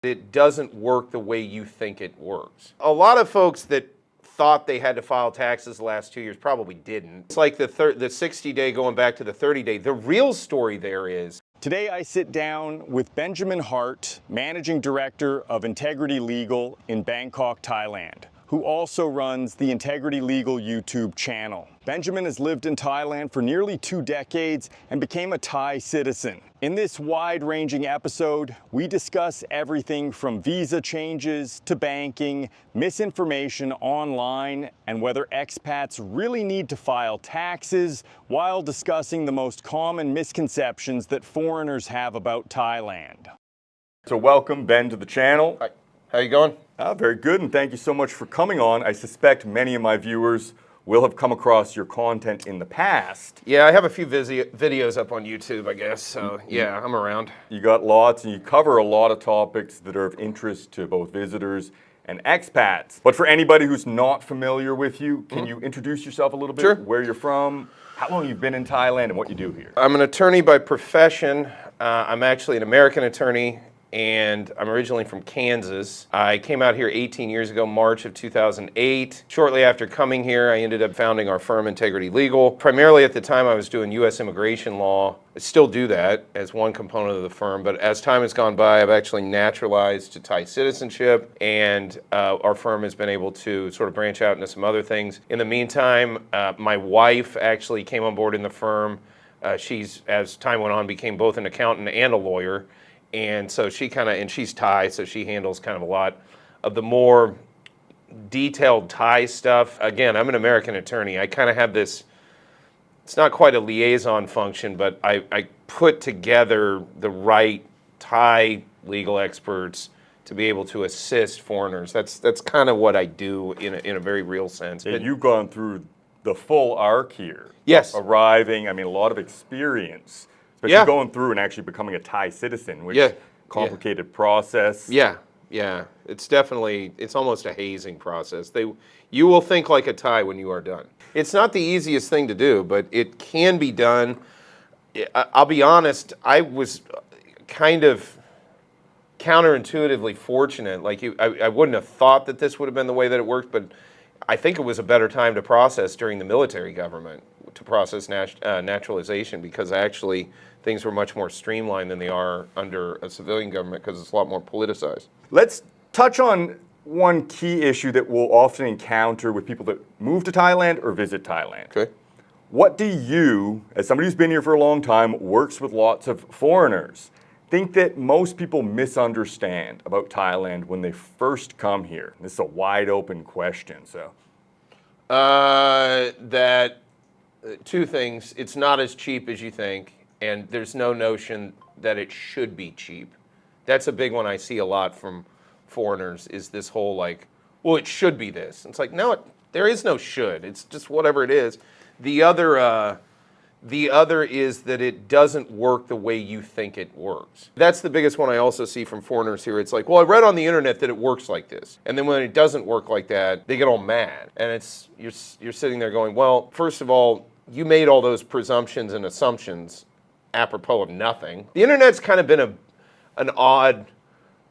It doesn't work the way you think it works. A lot of folks that thought they had to file taxes the last 2 years probably didn't. It's like the 60-day going back to the 30-day. The real story there is, today I sit down with Benjamin Hart, Managing Director of Integrity Legal in Bangkok, Thailand, who also runs the Integrity Legal YouTube channel. Benjamin has lived in Thailand for nearly 2 decades and became a Thai citizen. In this wide-ranging episode, we discuss everything from visa changes to banking, misinformation online, and whether expats really need to file taxes, while discussing the most common misconceptions that foreigners have about Thailand. So welcome, Ben, to the channel. hi, how you going? Very good, and thank you so much for coming on. I suspect many of my viewers will have come across your content in the past. Yeah, I have a few videos up on YouTube, I guess, so yeah, I'm around. You got lots, and you cover a lot of topics that are of interest to both visitors and expats. But for anybody who's not familiar with you, can you introduce yourself a little bit? Sure. Where you're from, how long you've been in Thailand, and what you do here? I'm an attorney by profession. I'm actually an American attorney, and I'm originally from Kansas. I came out here 18 years ago, March of 2008. Shortly after coming here, I ended up founding our firm, Integrity Legal. Primarily at the time, I was doing U.S. immigration law. I still do that as one component of the firm, but as time has gone by, I've actually naturalized to Thai citizenship, and our firm has been able to sort of branch out into some other things. In the meantime, my wife actually came on board in the firm. She's, as time went on, became both an accountant and a lawyer. And so and she's Thai, so she handles kind of a lot of the more detailed Thai stuff. Again, I'm an American attorney. I kind of have this, it's not quite a liaison function, but I put together the right Thai legal experts to be able to assist foreigners. That's kind of what I do in a very real sense. Yeah, you've gone through the full arc here. Yes. Arriving, I mean, a lot of experience. But you're going through and actually becoming a Thai citizen, which complicated process. Yeah. It's definitely, it's almost a hazing process. You will think like a Thai when you are done. It's not the easiest thing to do, but it can be done. I'll be honest, I was kind of counterintuitively fortunate. Like I wouldn't have thought that this would have been the way that it worked, but I think it was a better time to process during the military government, to process naturalization, because actually things were much more streamlined than they are under a civilian government, because it's a lot more politicized. Let's touch on one key issue that we'll often encounter with people that move to Thailand or visit Thailand. Okay. What do you, as somebody who's been here for a long time, works with lots of foreigners, think that most people misunderstand about Thailand when they first come here? This is a wide open question, so. That two things. It's not as cheap as you think, and there's no notion that it should be cheap. That's a big one I see a lot from foreigners, is this whole like, well, it should be this. It's like, no, there is no should. It's just whatever it is. The other is that it doesn't work the way you think it works. That's the biggest one I also see from foreigners here. It's like, well, I read on the internet that it works like this. And then when it doesn't work like that, they get all mad. And you're sitting there going, well, first of all, you made all those presumptions and assumptions apropos of nothing. The internet's kind of been an odd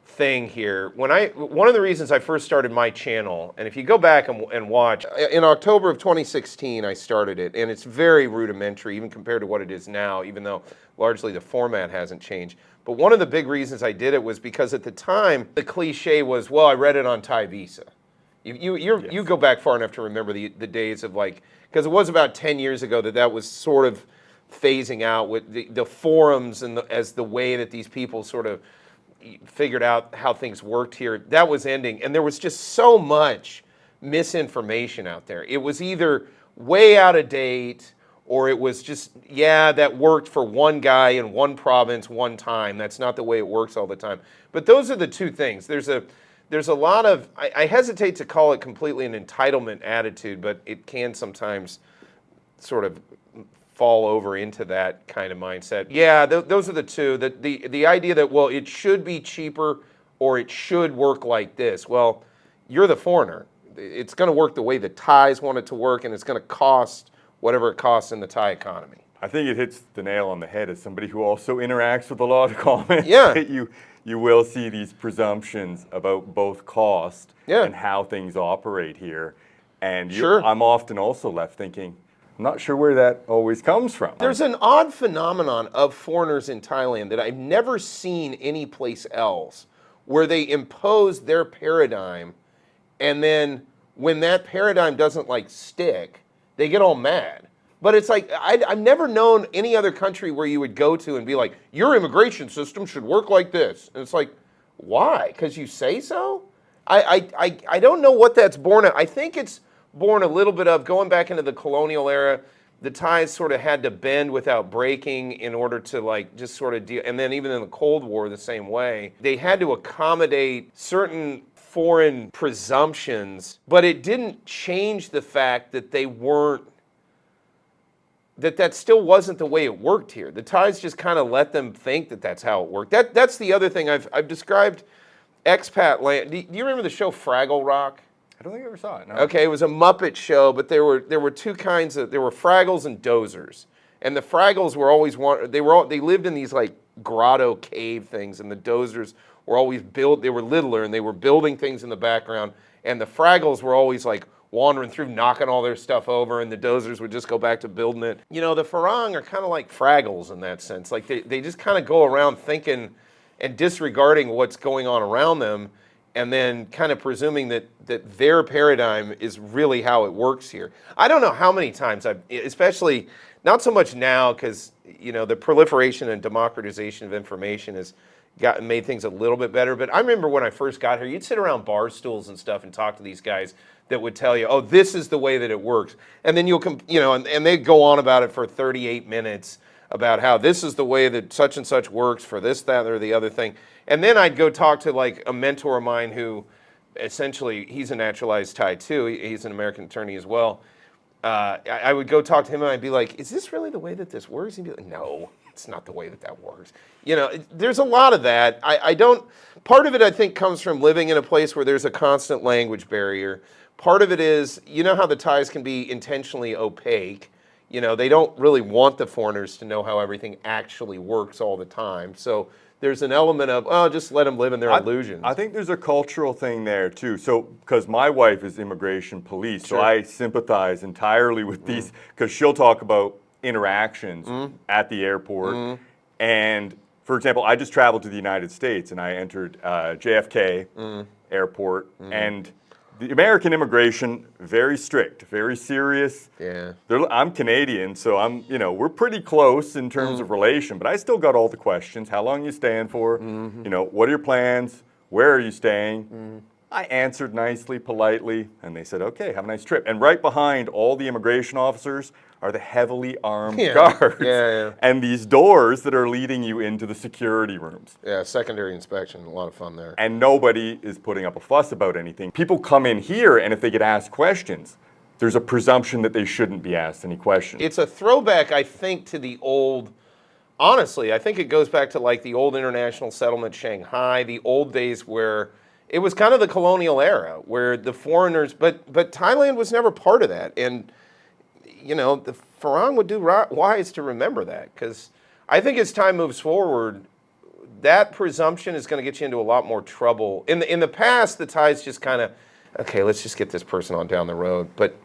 thing here. One of the reasons I first started my channel, and if you go back and watch, in October of 2016 I started it, and it's very rudimentary even compared to what it is now, even though largely the format hasn't changed. But one of the big reasons I did it was because at the time the cliche was, well, I read it on Thai Visa. You go back far enough to remember the days of like, because it was about 10 years ago that was sort of phasing out with the forums and as the way that these people sort of figured out how things worked here. That was ending, and there was just so much misinformation out there. It was either way out of date, or it was just, yeah, that worked for one guy in one province one time. That's not the way it works all the time. But those are the two things. There's a lot of, I hesitate to call it completely an entitlement attitude, but it can sometimes sort of fall over into that kind of mindset. Yeah, those are the two. The idea that, well, it should be cheaper or it should work like this. Well, you're the foreigner. It's going to work the way the Thais want it to work, and it's going to cost whatever it costs in the Thai economy. I think it hits the nail on the head as somebody who also interacts with a lot of comments Yeah. that you you will see these presumptions about both cost Yeah. and how things operate here. And Sure. I'm often also left thinking, I'm not sure where that always comes from. There's an odd phenomenon of foreigners in Thailand that I've never seen anyplace else, where they impose their paradigm, and then when that paradigm doesn't like stick, they get all mad. But it's like I've never known any other country where you would go to and be like, your immigration system should work like this, and it's like, why? Because you say so? I don't know what that's born of. I think it's born a little bit of going back into the colonial era. The Thais sort of had to bend without breaking in order to like just sort of deal. And then even in the Cold War, the same way, they had to accommodate certain foreign presumptions, but it didn't change the fact that they weren't. That still wasn't the way it worked here. The Thais just kind of let them think that that's how it worked. That's the other thing I've described. Expat land. Do you remember the show Fraggle Rock? I don't think I ever saw it. No. Okay, it was a Muppet show, but there were two kinds of, there were Fraggles and Dozers, and the Fraggles were always they lived in these like grotto cave things, and the Dozers were always they were littler and they were building things in the background, and the Fraggles were always like wandering through, knocking all their stuff over, and the Dozers would just go back to building it. You know, the Farang are kind of like Fraggles in that sense. Like they just kind of go around thinking and disregarding what's going on around them, and then kind of presuming that their paradigm is really how it works here. I don't know how many times especially not so much now because you know the proliferation and democratization of information has made things a little bit better. But I remember when I first got here, you'd sit around bar stools and stuff and talk to these guys that would tell you, oh, this is the way that it works, and then and they'd go on about it for 38 minutes about how this is the way that such and such works for this, that, or the other thing. And then I'd go talk to like a mentor of mine who essentially, he's a naturalized Thai too. He's an American attorney as well. I would go talk to him and I'd be like, is this really the way that this works? He'd be like, no, it's not the way that works. You know, there's a lot of that. Part of it I think comes from living in a place where there's a constant language barrier. Part of it is, you know how the Thais can be intentionally opaque. You know, they don't really want the foreigners to know how everything actually works all the time. So there's an element of, oh, just let them live in their illusions. I think there's a cultural thing there too. So, because my wife is immigration police, Sure. so I sympathize entirely with these, because she'll talk about interactions at the airport. And for example, I just traveled to the United States and I entered JFK airport, and the American immigration, very strict, very serious. Yeah. I'm Canadian, so we're pretty close in terms of relation, but I still got all the questions. How long are you staying for? You know, what are your plans? Where are you staying? I answered nicely, politely, and they said, okay, have a nice trip. And right behind all the immigration officers are the heavily armed guards. Yeah. And these doors that are leading you into the security rooms. Yeah, secondary inspection, a lot of fun there. And nobody is putting up a fuss about anything. People come in here, and if they get asked questions, there's a presumption that they shouldn't be asked any questions. It's a throwback, I think, to the old, honestly, I think it goes back to like the old international settlement Shanghai, the old days where it was kind of the colonial era where the foreigners, but Thailand was never part of that. And, you know, the Farang would do wise to remember that, because I think as time moves forward, that presumption is going to get you into a lot more trouble. In the past, the Thais just kind of, okay, let's just get this person on down the road. But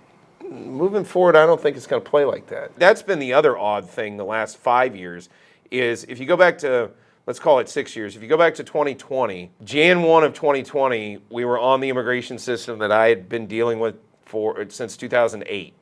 moving forward, I don't think it's going to play like that. That's been the other odd thing the last 5 years is if you go back to, let's call it 6 years, if you go back to 2020, Jan 1 of 2020, we were on the immigration system that I had been dealing with since 2008.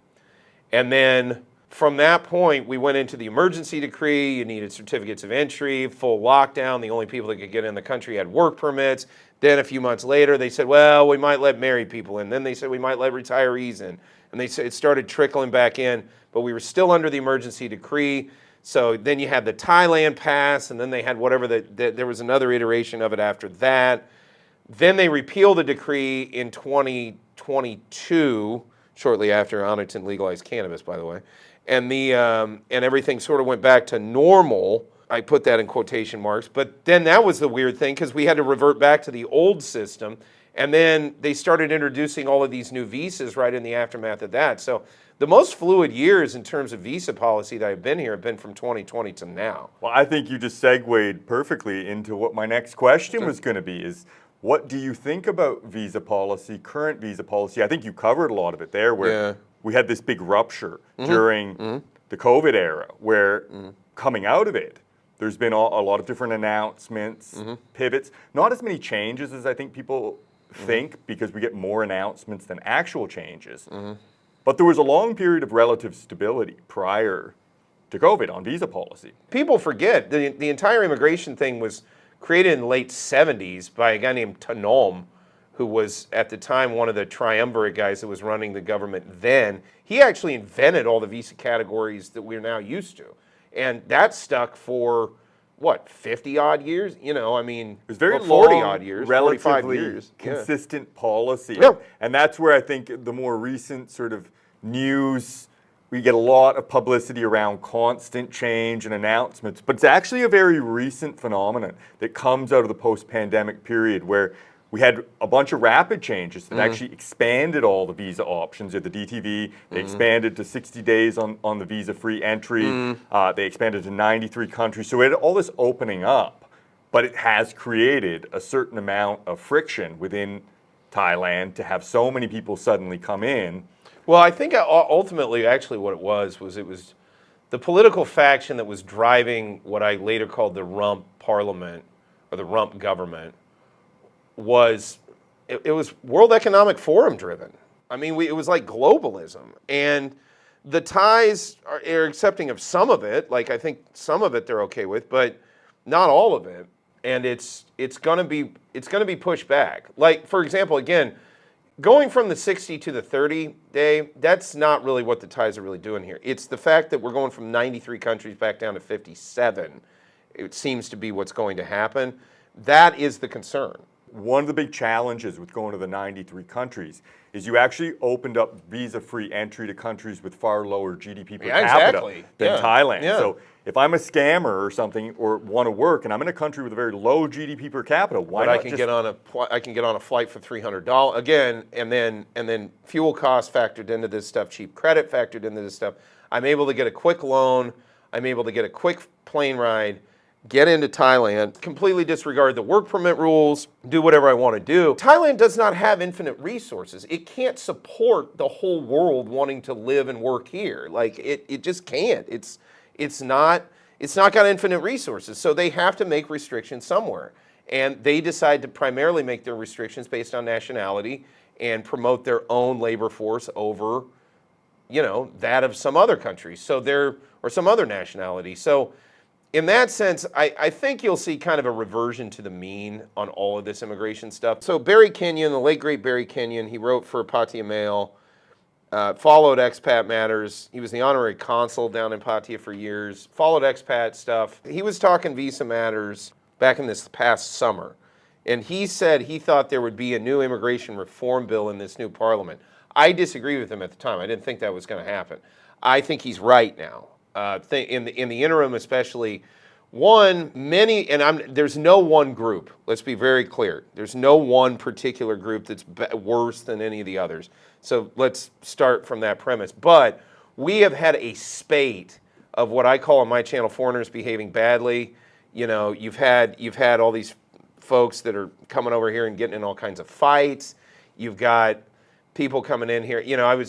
And then from that point, we went into the emergency decree. You needed certificates of entry, full lockdown. The only people that could get in the country had work permits. Then a few months later, they said, well, we might let married people in. Then they said we might let retirees in. And they said it started trickling back in, but we were still under the emergency decree. So then you had the Thailand pass, and then they had whatever, there was another iteration of it after that. Then they repealed the decree in 2022, shortly after Amity legalized cannabis, by the way. And everything sort of went back to normal I put that in quotation marks. But then that was the weird thing because we had to revert back to the old system. And then they started introducing all of these new visas right in the aftermath of that. So the most fluid years in terms of visa policy that I've been here have been from 2020 to now. Well, I think you just segued perfectly into what my next question was going to be is, what do you think about visa policy, current visa policy? I think you covered a lot of it there where we had this big rupture during the COVID era where coming out of it, there's been a lot of different announcements, pivots, not as many changes as I think people think because we get more announcements than actual changes. But there was a long period of relative stability prior to COVID on visa policy. People forget the entire immigration thing was created in the late 70s by a guy named Tanom, who was at the time one of the triumvirate guys that was running the government then. He actually invented all the visa categories that we're now used to. And that stuck for, what, 50 odd years? You know, I mean, it was very 40 long, odd years, relatively 45 years. consistent policy. Yeah. And that's where I think the more recent sort of news, we get a lot of publicity around constant change and announcements, but it's actually a very recent phenomenon that comes out of the post-pandemic period where we had a bunch of rapid changes that actually expanded all the visa options at the DTV. They expanded to 60 days on the visa-free entry. They expanded to 93 countries. So we had all this opening up, but it has created a certain amount of friction within Thailand to have so many people suddenly come in. Well, I think ultimately, actually, what it was the political faction that was driving what I later called the rump parliament or the rump government was World Economic Forum driven. I mean, it was like globalism, and the Thais are accepting of some of it. Like I think some of it they're okay with, but not all of it. And it's gonna be pushed back. Like for example, again, going from the 60 to the 30 day, that's not really what the Thais are really doing here. It's the fact that we're going from 93 countries back down to 57. It seems to be what's going to happen. That is the concern. One of the big challenges with going to the 93 countries is you actually opened up visa-free entry to countries with far lower GDP per capita than Thailand. So if I'm a scammer or something or want to work and I'm in a country with a very low GDP per capita, why not I can get on a flight for $300 again, and then fuel costs factored into this stuff, cheap credit factored into this stuff. I'm able to get a quick loan. I'm able to get a quick plane ride. Get into Thailand, completely disregard the work permit rules, do whatever I want to do. Thailand does not have infinite resources. It can't support the whole world wanting to live and work here. Like it just can't. It's not got infinite resources. So they have to make restrictions somewhere. And they decide to primarily make their restrictions based on nationality and promote their own labor force over, that of some other country. Or some other nationality. So in that sense, I think you'll see kind of a reversion to the mean on all of this immigration stuff. So Barry Kenyon, the late great Barry Kenyon, he wrote for Pattaya Mail, followed Expat Matters. He was the honorary consul down in Pattaya for years, followed expat stuff. He was talking visa matters back in this past summer. And he said he thought there would be a new immigration reform bill in this new parliament. I disagreed with him at the time. I didn't think that was going to happen. I think he's right now. In the interim, especially, there's no one group. Let's be very clear. There's no one particular group that's worse than any of the others. So let's start from that premise. But we have had a spate of what I call on my channel foreigners behaving badly. You've had all these folks that are coming over here and getting in all kinds of fights. You've got people coming in here.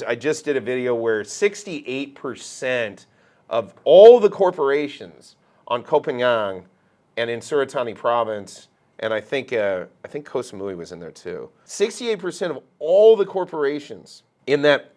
I just did a video where 68% of all the corporations on Koh Phangan and in Suratani province, and I think Koh Samui was in there too. 68% of all the corporations in that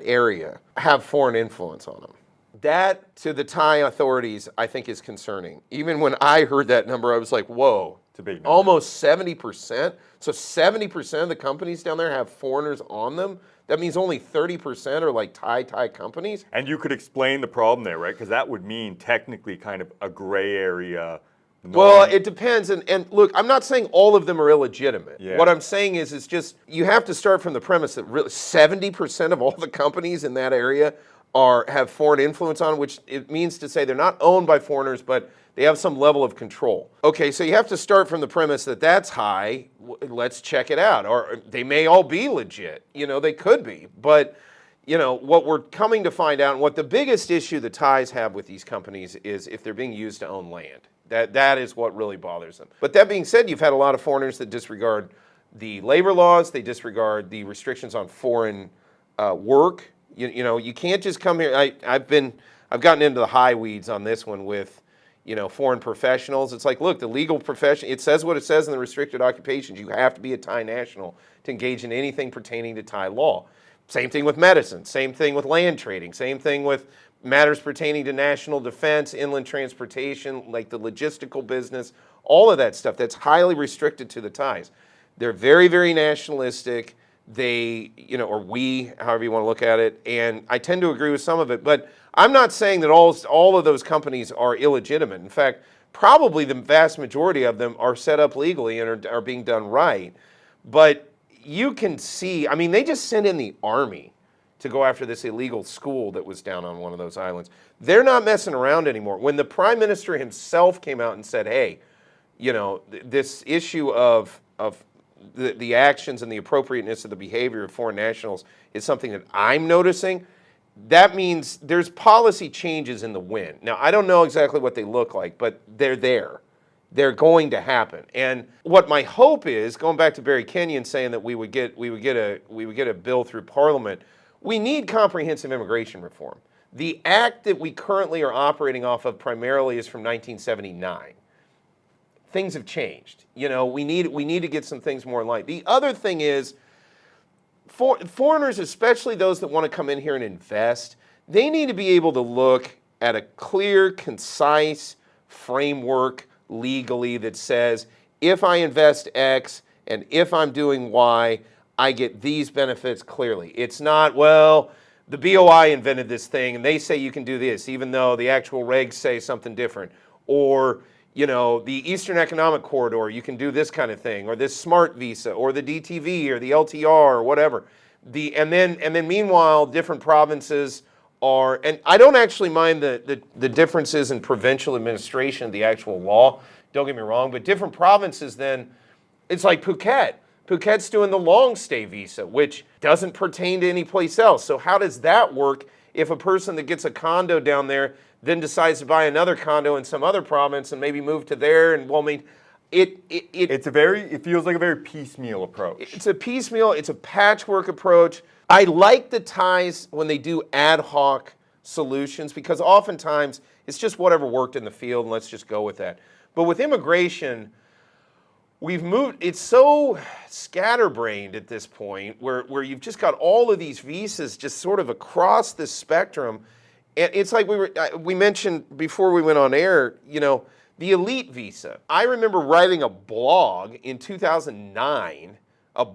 area have foreign influence on them. That, to the Thai authorities, I think is concerning. Even when I heard that number, I was like, whoa. It's a big number. Almost 70%. So 70% of the companies down there have foreigners on them. That means only 30% are like Thai companies. And you could explain the problem there, right? Because that would mean technically kind of a gray area. Well, it depends. And look, I'm not saying all of them are illegitimate. Yeah. What I'm saying is it's just, you have to start from the premise that really 70% of all the companies in that area have foreign influence on, which it means to say they're not owned by foreigners, but They have some level of control. Okay, so you have to start from the premise that that's high. Let's check it out. Or they may all be legit. They could be. But, what we're coming to find out, and what the biggest issue the Thais have with these companies is if they're being used to own land. That is what really bothers them. But that being said, you've had a lot of foreigners that disregard the labor laws. They disregard the restrictions on foreign work. You can't just come here. I've gotten into the high weeds on this one with, foreign professionals. It's like, look, the legal profession, it says what it says in the restricted occupations. You have to be a Thai national to engage in anything pertaining to Thai law. Same thing with medicine. Same thing with land trading. Same thing with matters pertaining to national defense, inland transportation, like the logistical business, all of that stuff. That's highly restricted to the Thais. They're very, very nationalistic. They, or we, however you want to look at it, and I tend to agree with some of it, but I'm not saying that all of those companies are illegitimate. In fact, probably the vast majority of them are set up legally and are being done right. But you can see, they just sent in the army to go after this illegal school that was down on one of those islands. They're not messing around anymore. When the prime minister himself came out and said, hey, this issue of the actions and the appropriateness of the behavior of foreign nationals is something that I'm noticing, that means there's policy changes in the wind. Now, I don't know exactly what they look like, but they're there. They're going to happen. And what my hope is, going back to Barry Kenyon saying that we would get a bill through Parliament, we need comprehensive immigration reform. The act that we currently are operating off of primarily is from 1979. Things have changed. We need to get some things more in line. The other thing is, foreigners, especially those that want to come in here and invest, they need to be able to look at a clear, concise framework legally that says, if I invest X and if I'm doing Y, I get these benefits clearly. It's not, well, the BOI invented this thing and they say you can do this, even though the actual regs say something different. Or, the Eastern Economic Corridor, you can do this kind of thing, or this smart visa, or the DTV, or the LTR, or whatever. And then meanwhile, different provinces are, and I don't actually mind the differences in provincial administration of the actual law, don't get me wrong, but different provinces then, it's like Phuket. Phuket's doing the long stay visa, which doesn't pertain to any place else. So how does that work if a person that gets a condo down there then decides to buy another condo in some other province and maybe move to there? And it feels like a very piecemeal approach. It's a piecemeal, it's a patchwork approach. I like the Thais when they do ad hoc solutions because oftentimes it's just whatever worked in the field and let's just go with that. But with immigration, we've moved, it's so scatterbrained at this point where you've just got all of these visas just sort of across the spectrum. And it's like we mentioned before we went on air, the elite visa. I remember writing a blog in 2009, a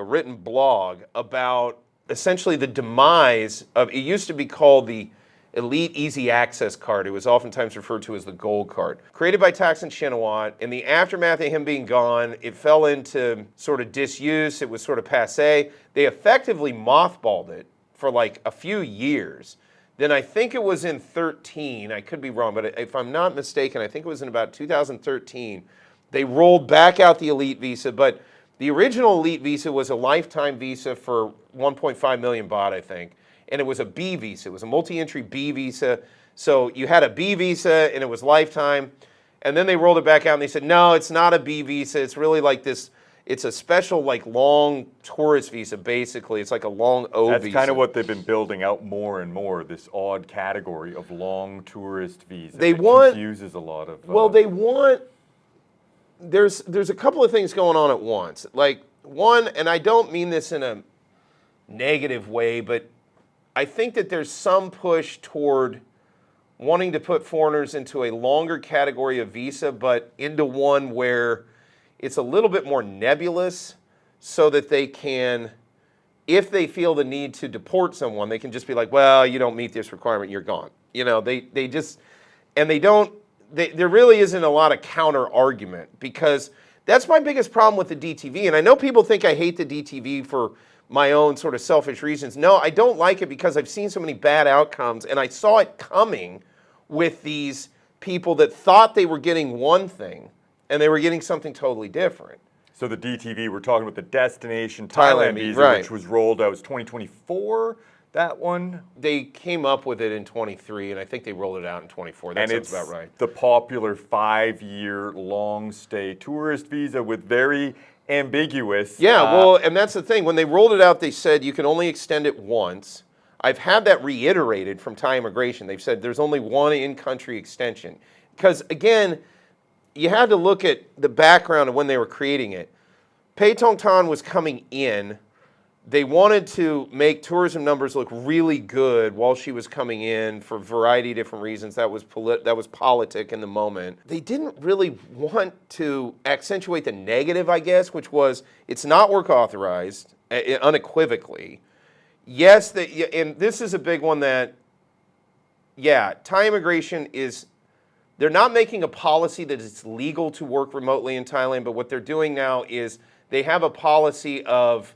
written blog about essentially the demise of, it used to be called the Elite Easy Access Card. It was oftentimes referred to as the Gold Card. Created by Thaksin Shinawatra. In the aftermath of him being gone, it fell into sort of disuse. It was sort of passé. They effectively mothballed it for like a few years. Then I think it was in 13, I could be wrong, but if I'm not mistaken, I think it was in about 2013, they rolled back out the Elite Visa, but the original Elite Visa was a lifetime visa for 1.5 million baht, I think, and it was a B visa. It was a multi-entry B visa, so you had a B visa and it was lifetime, and then they rolled it back out and they said, no, it's not a B visa, it's really like this, it's a special like long tourist visa, basically. It's like a long O visa. That's kind of what they've been building out more and more, this odd category of long tourist visa. It confuses a lot of... There's a couple of things going on at once. Like, one, and I don't mean this in a negative way, but I think that there's some push toward wanting to put foreigners into a longer category of visa, but into one where it's a little bit more nebulous so that they can, if they feel the need to deport someone, they can just be like, well, you don't meet this requirement, you're gone. There really isn't a lot of counter argument because that's my biggest problem with the DTV. And I know people think I hate the DTV for my own sort of selfish reasons. No, I don't like it because I've seen so many bad outcomes and I saw it coming with these people that thought they were getting one thing and they were getting something totally different. So the DTV, we're talking about the Destination Thailand Thailand visa, right. which was rolled out. It was 2024, that one? They came up with it in 23, and I think they rolled it out in 24. That And sounds it's about right. the popular 5-year long stay tourist visa with very ambiguous. Yeah, well, and that's the thing. When they rolled it out, they said you can only extend it once. I've had that reiterated from Thai immigration. They've said there's only one in-country extension. Because, again, you had to look at the background of when they were creating it. Pei Tongtan was coming in. They wanted to make tourism numbers look really good while she was coming in for a variety of different reasons. That was politic in the moment. They didn't really want to accentuate the negative, I guess, which was it's not work authorized, unequivocally. Yes, and this is a big one that, yeah, Thai immigration is, they're not making a policy that it's legal to work remotely in Thailand, but what they're doing now is they have a policy of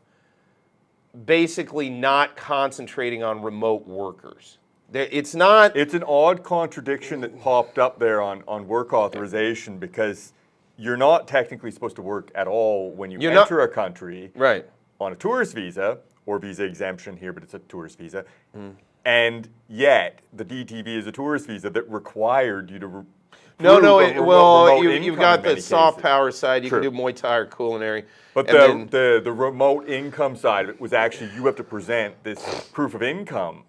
basically not concentrating on remote workers. It's not... It's an odd contradiction that popped up there on work authorization because you're not technically supposed to work at all when you enter a country right. on a tourist visa or visa exemption here, but it's a tourist visa. And yet the DTV is a tourist visa that required you to you've got the soft power side. You can do Muay Thai or culinary. But the remote income side was actually you have to present this proof of income.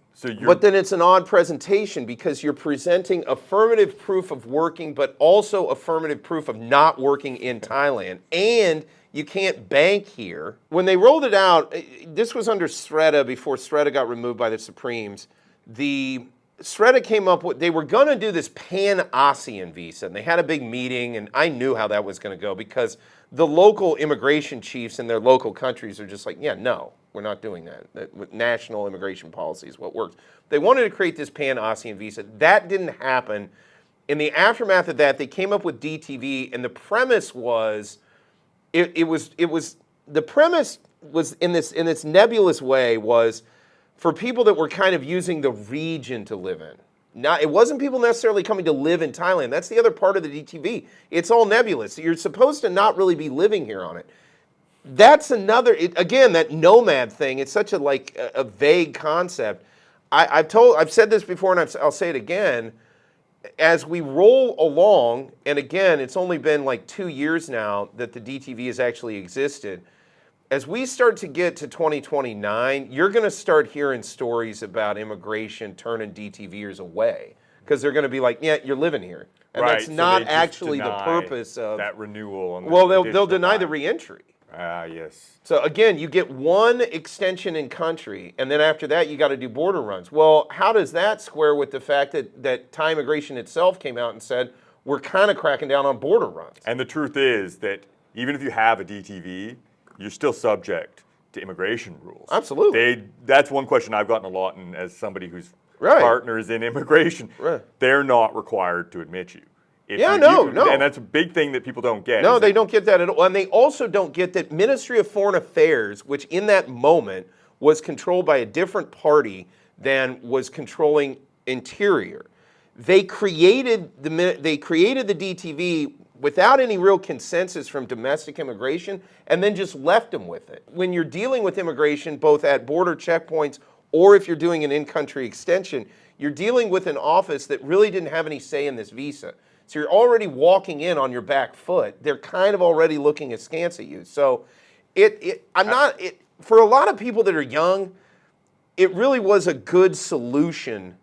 But then it's an odd presentation because you're presenting affirmative proof of working, but also affirmative proof of not working in Thailand. And you can't bank here. When they rolled it out, this was under Sreda before Sreda got removed by the Supremes. Sreda came up with, they were going to do this Pan-ASEAN visa, and they had a big meeting, and I knew how that was going to go because the local immigration chiefs in their local countries are just like, yeah, no, we're not doing that. National immigration policy is what works. They wanted to create this Pan-ASEAN visa. That didn't happen. In the aftermath of that, they came up with DTV, and the premise was, the premise was in this nebulous way was, for people that were kind of using the region to live in. Now, it wasn't people necessarily coming to live in Thailand. That's the other part of the DTV. It's all nebulous. You're supposed to not really be living here on it. That's another, again, that nomad thing, it's such a vague concept. I've said this before and I'll say it again. As we roll along, and again, it's only been like 2 years now that the DTV has actually existed. As we start to get to 2029, you're going to start hearing stories about immigration turning DTVers away because they're going to be like, yeah, you're living here. And that's not actually the purpose of that renewal. Well, they'll deny the reentry. Yes. So again, you get one extension in country, and then after that, you got to do border runs. Well, how does that square with the fact that Thai immigration itself came out and said, we're kind of cracking down on border runs? And the truth is that even if you have a DTV, you're still subject to immigration rules. Absolutely. That's one question I've gotten a lot, and as somebody whose partner is in immigration, they're not required to admit you. No. And that's a big thing that people don't get. No, they don't get that at all. And they also don't get that Ministry of Foreign Affairs, which in that moment was controlled by a different party than was controlling Interior. They created the DTV without any real consensus from domestic immigration, and then just left them with it. When you're dealing with immigration, both at border checkpoints or if you're doing an in-country extension, you're dealing with an office that really didn't have any say in this visa. So you're already walking in on your back foot. They're kind of already looking askance at you. So for a lot of people that are young, it really was a good solution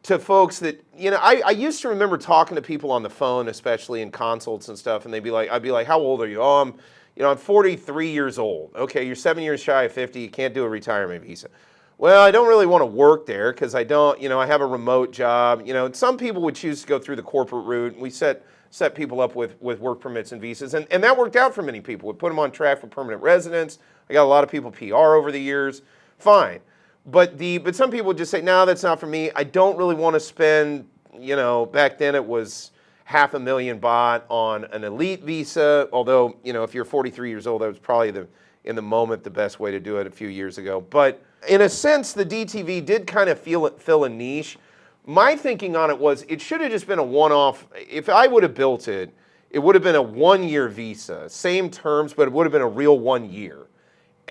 to folks that, I used to remember talking to people on the phone, especially in consults and stuff, and I'd be like, how old are you? Oh, I'm 43 years old. Okay, you're 7 years shy of 50, you can't do a retirement visa. Well, I don't really want to work there because I don't, I have a remote job. Some people would choose to go through the corporate route, and we set people up with work permits and visas, and that worked out for many people. We put them on track for permanent residence. I got a lot of people PR over the years. Fine. But some people would just say, no, that's not for me. I don't really want to spend, back then it was $500,000 baht on an elite visa, although, if you're 43 years old, that was probably in the moment the best way to do it a few years ago. But in a sense, the DTV did kind of fill a niche, My thinking on it was it should have just been a one-off. If I would have built it, it would have been a 1-year visa, same terms, but it would have been a real 1 year.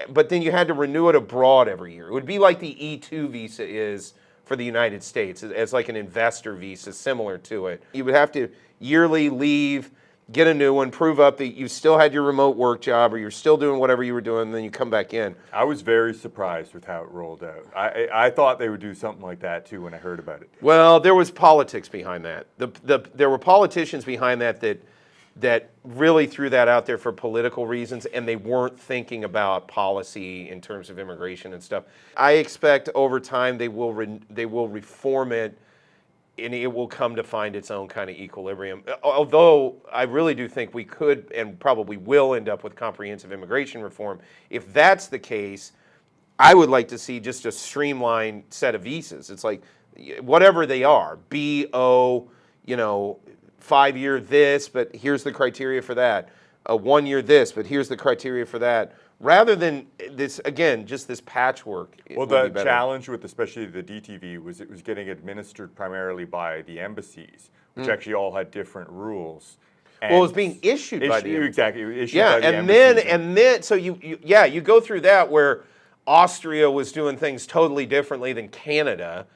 But then you had to renew it abroad every year. It would be like the E2 visa is for the United States, as like an investor visa, similar to it. You would have to yearly leave, get a new one, prove up that you still had your remote work job or you're still doing whatever you were doing, and then you come back in. I was very surprised with how it rolled out. I thought they would do something like that too when I heard about it. Well, there was politics behind that. There were politicians behind that really threw that out there for political reasons, and they weren't thinking about policy in terms of immigration and stuff. I expect over time they will reform it, and it will come to find its own kind of equilibrium. Although I really do think we could and probably will end up with comprehensive immigration reform. If that's the case, I would like to see just a streamlined set of visas. It's like whatever they are, B, O, 5-year this, but here's the criteria for that. A 1-year this, but here's the criteria for that. Rather than this, again, just this patchwork. Well, the challenge with especially the DTV was it was getting administered primarily by the embassies, which actually all had different rules. Well, it was being issued by the embassy. Exactly, it was issued yeah, by the and embassies. then so you go through that where Austria was doing things totally differently than Canada.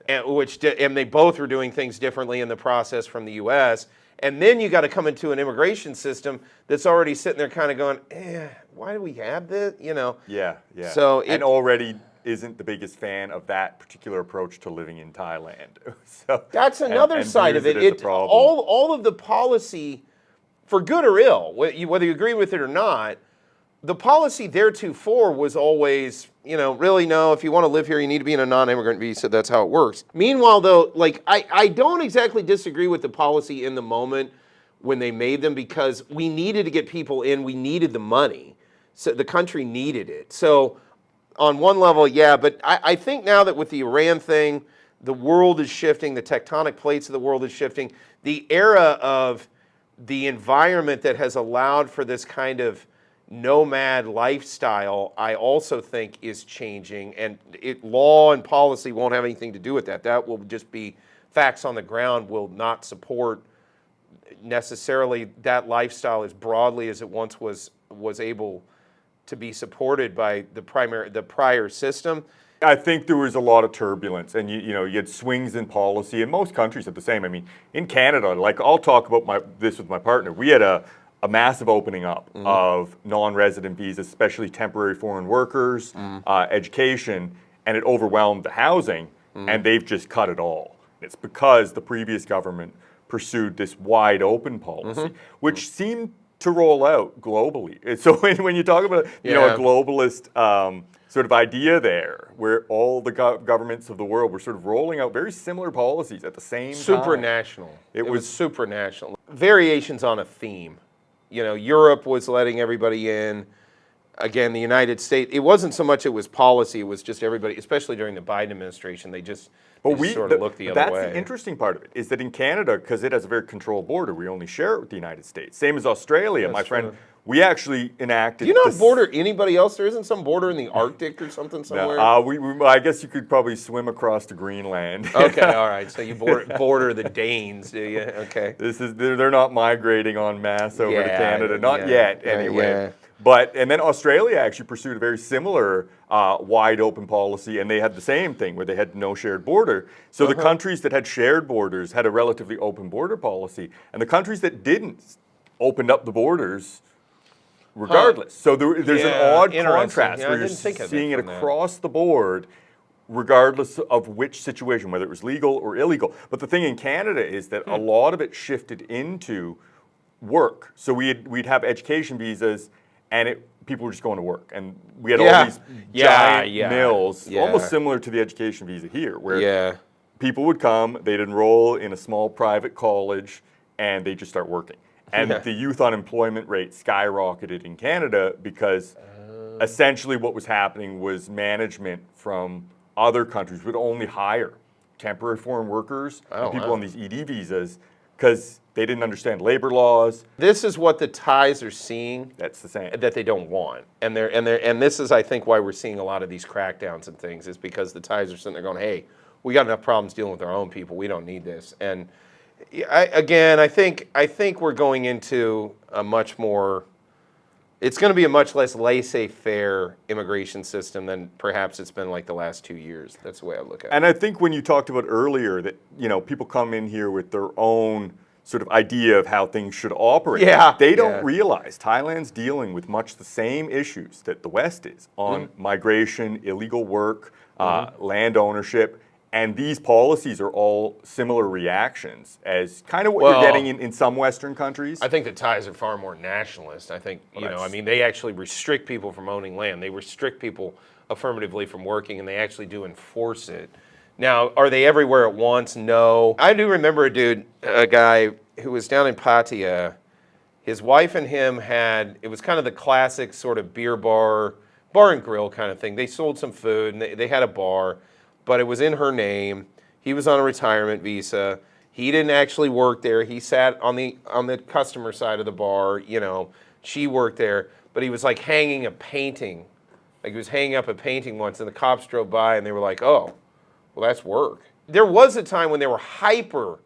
And they both were doing things differently in the process from the U.S. And then you got to come into an immigration system that's already sitting there kind of going, why do we have this? Yeah. So and already isn't the biggest fan of that particular approach to living in Thailand. So that's another side of it. All of the policy, for good or ill, whether you agree with it or not, the policy theretofore was always, really no, if you want to live here, you need to be in a non-immigrant visa. That's how it works. Meanwhile, though, I don't exactly disagree with the policy in the moment when they made them because we needed to get people in. We needed the money. So the country needed it. So on one level, yeah, but I think now that with the Iran thing, the world is shifting. The tectonic plates of the world is shifting. The era of the environment that has allowed for this kind of nomad lifestyle, I also think is changing, and law and policy won't have anything to do with that. That will just be facts on the ground will not support necessarily that lifestyle as broadly as it once was able to be supported by the prior system. I think there was a lot of turbulence, and you had swings in policy, and most countries had the same. I mean, in Canada, I'll talk about this with my partner. We had a massive opening up of non-resident visas, especially temporary foreign workers, education, and it overwhelmed the housing, and they've just cut it all. It's because the previous government pursued this wide open policy, which seemed to roll out globally. So when you talk about a globalist sort of idea there, where all the governments of the world were sort of rolling out very similar policies at the same time. Supranational. It was supranational. Variations on a theme. Europe was letting everybody in. Again, the United States, it wasn't so much it was policy, it was just everybody, especially during the Biden administration, they just sort of looked the other way. That's the interesting part of it, is that in Canada, because it has a very controlled border, we only share it with the United States. Same as Australia, my friend. We actually enacted. Do you not border anybody else? There isn't some border in the Arctic or something somewhere? No, I guess you could probably swim across to Greenland. Okay, all right. So you border the Danes, do you? Okay. They're not migrating en masse over to Canada, not yet anyway. Yeah. And then Australia actually pursued a very similar wide open policy, and they had the same thing where they had no shared border. So the countries that had shared borders had a relatively open border policy, and the countries that didn't opened up the borders regardless. So there's an odd contrast where you're seeing it across the board, regardless of which situation, whether it was legal or illegal. But the thing in Canada is that a lot of it shifted into work. So we'd have education visas, and people were just going to work. And we had all these giant mills, almost similar to the education visa here, where people would come, they'd enroll in a small private college, and they'd just start working. And the youth unemployment rate skyrocketed in Canada because essentially what was happening was management from other countries would only hire temporary foreign workers and people on these ED visas because they didn't understand labor laws. This is what the Thais are seeing. That's the same. That they don't want, and this is, I think, why we're seeing a lot of these crackdowns and things is because the Thais are sitting there going, "Hey, we got enough problems dealing with our own people. We don't need this. And I think we're going into a much more. It's going to be a much less laissez-faire immigration system than perhaps it's been like the last 2 years. That's the way I look at it. And I think when you talked about earlier that, people come in here with their own sort of idea of how things should operate. Yeah. They don't realize Thailand's dealing with much the same issues that the West is on migration, illegal work, land ownership. And these policies are all similar reactions as kind of what you're getting in some Western countries. I think the Thais are far more nationalist. I think, they actually restrict people from owning land. They restrict people affirmatively from working, and they actually do enforce it. Now, are they everywhere at once? No. I do remember a guy who was down in Pattaya. His wife and him it was kind of the classic sort of bar and grill kind of thing. They sold some food, and they had a bar, but it was in her name. He was on a retirement visa. He didn't actually work there. He sat on the customer side of the bar. She worked there, but he was like hanging a painting. Like he was hanging up a painting once, and the cops drove by, and they were like, "Oh, well, that's work." There was a time when they were hyper,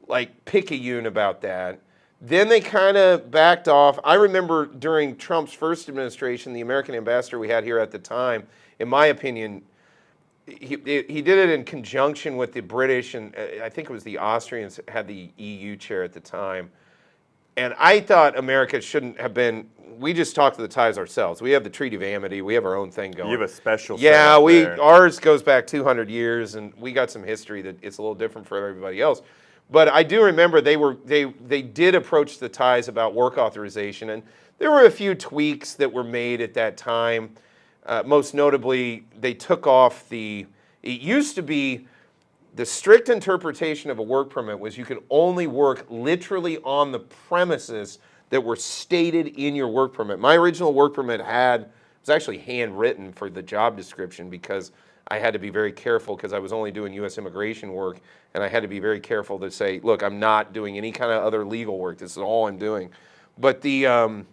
like picayune about that. Then they kind of backed off. I remember during Trump's first administration, the American ambassador we had here at the time, in my opinion, he did it in conjunction with the British, and I think it was the Austrians had the EU chair at the time. And I thought America shouldn't have been. We just talked to the Thais ourselves. We have the Treaty of Amity. We have our own thing going. You have a special. Yeah, there. Ours goes back 200 years, and we got some history that it's a little different for everybody else. But I do remember they did approach the Thais about work authorization, and there were a few tweaks that were made at that time. Most notably, they took off it used to be the strict interpretation of a work permit was you could only work literally on the premises that were stated in your work permit. My original work permit was actually handwritten for the job description because I had to be very careful because I was only doing U.S. immigration work, and I had to be very careful to say, look, I'm not doing any kind of other legal work. This is all I'm doing. But there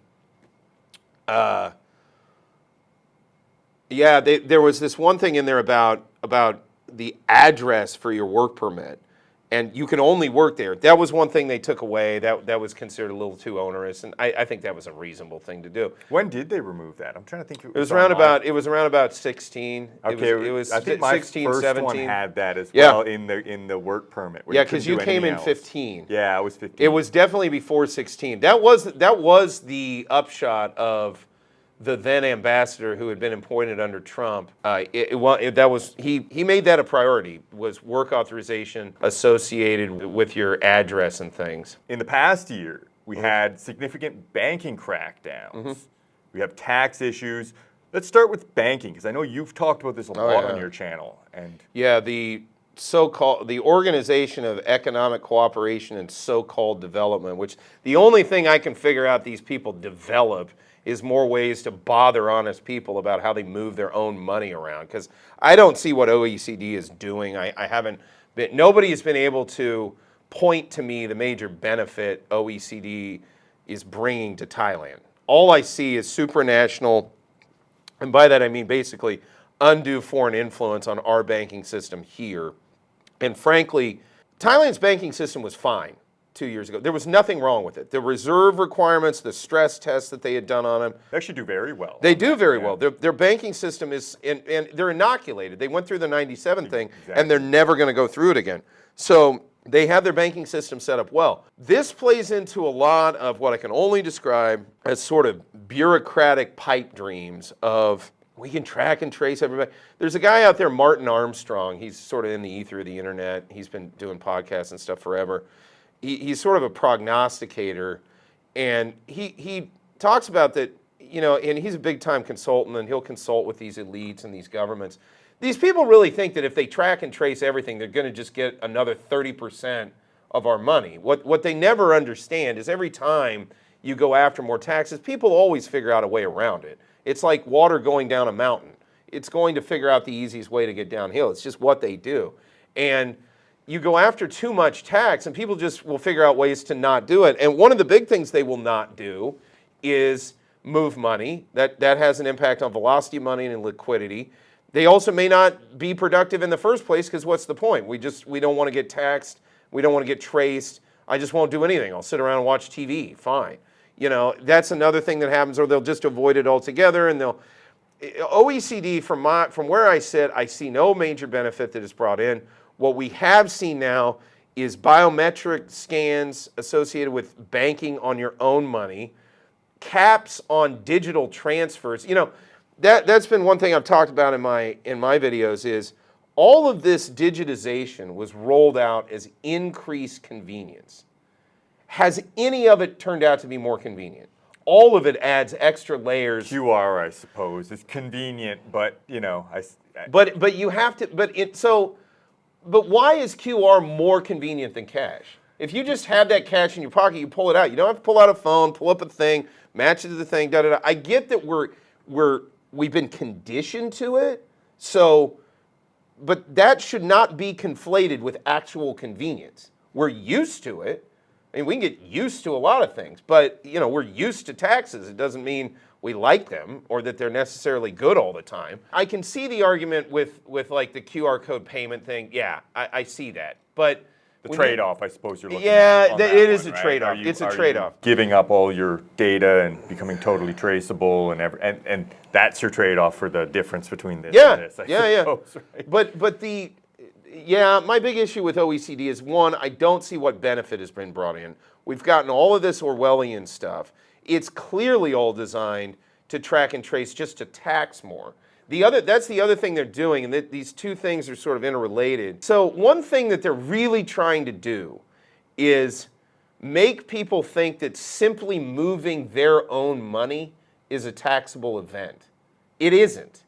was this one thing in there about the address for your work permit, and you can only work there. That was one thing they took away. That was considered a little too onerous, and I think that was a reasonable thing to do. When did they remove that? I'm trying to think. It was around about 16. Okay, it was I think my 16, first 17. one had that as well in the work permit. Yeah, because you came in 15. Yeah, I was 15. It was definitely before 16. That was the upshot of the then ambassador who had been appointed under Trump. He made that a priority, was work authorization associated with your address and things. In the past year, we had significant banking crackdowns. We have tax issues. Let's start with banking, because I know you've talked about this a lot on your channel. And yeah, the Organization of Economic Cooperation and So-Called Development, which the only thing I can figure out these people develop is more ways to bother honest people about how they move their own money around. Because I don't see what OECD is doing. Nobody has been able to point to me the major benefit OECD is bringing to Thailand. All I see is supranational, and by that I mean basically undue foreign influence on our banking system here. And frankly, Thailand's banking system was fine 2 years ago. There was nothing wrong with it. The reserve requirements, the stress tests that they had done on them. They actually do very well. They do very well. Their banking system is, and they're inoculated. They went through the 97 thing, and they're never going to go through it again. So they have their banking system set up well. This plays into a lot of what I can only describe as sort of bureaucratic pipe dreams of, we can track and trace everybody. There's a guy out there, Martin Armstrong. He's sort of in the ether of the internet. He's been doing podcasts and stuff forever. He's sort of a prognosticator, and he talks about that, and he's a big-time consultant, and he'll consult with these elites and these governments. These people really think that if they track and trace everything, they're going to just get another 30% of our money. What they never understand is every time you go after more taxes, people always figure out a way around it. It's like water going down a mountain. It's going to figure out the easiest way to get downhill. It's just what they do. And you go after too much tax, and people just will figure out ways to not do it. And one of the big things they will not do is move money. That has an impact on velocity of money and liquidity. They also may not be productive in the first place because what's the point? We don't want to get taxed. We don't want to get traced. I just won't do anything. I'll sit around and watch TV. Fine. You know, that's another thing that happens, or they'll just avoid it altogether. And OECD, from where I sit, I see no major benefit that is brought in. What we have seen now is biometric scans associated with banking on your own money, caps on digital transfers. You know, that's been one thing I've talked about in my videos is all of this digitization was rolled out as increased convenience. Has any of it turned out to be more convenient? All of it adds extra layers. QR, I suppose, is convenient, but you know, But you have to. But why is QR more convenient than cash? If you just have that cash in your pocket, you pull it out. You don't have to pull out a phone, pull up a thing, match it to the thing. Da da da. I get that we've been conditioned to it. So, but that should not be conflated with actual convenience. We're used to it. I mean, we can get used to a lot of things, but you know, we're used to taxes. It doesn't mean we like them or that they're necessarily good all the time. I can see the argument with like the QR code payment thing. Yeah, I see that. But the trade-off, I suppose you're looking at. Yeah, it is a trade-off. It's a trade-off. Giving up all your data and becoming totally traceable and that's your trade-off for the difference between this and this, I suppose, right? But my big issue with OECD is, one, I don't see what benefit has been brought in. We've gotten all of this Orwellian stuff. It's clearly all designed to track and trace just to tax more. That's the other thing they're doing, and these two things are sort of interrelated. So one thing that they're really trying to do is make people think that simply moving their own money is a taxable event. It isn't.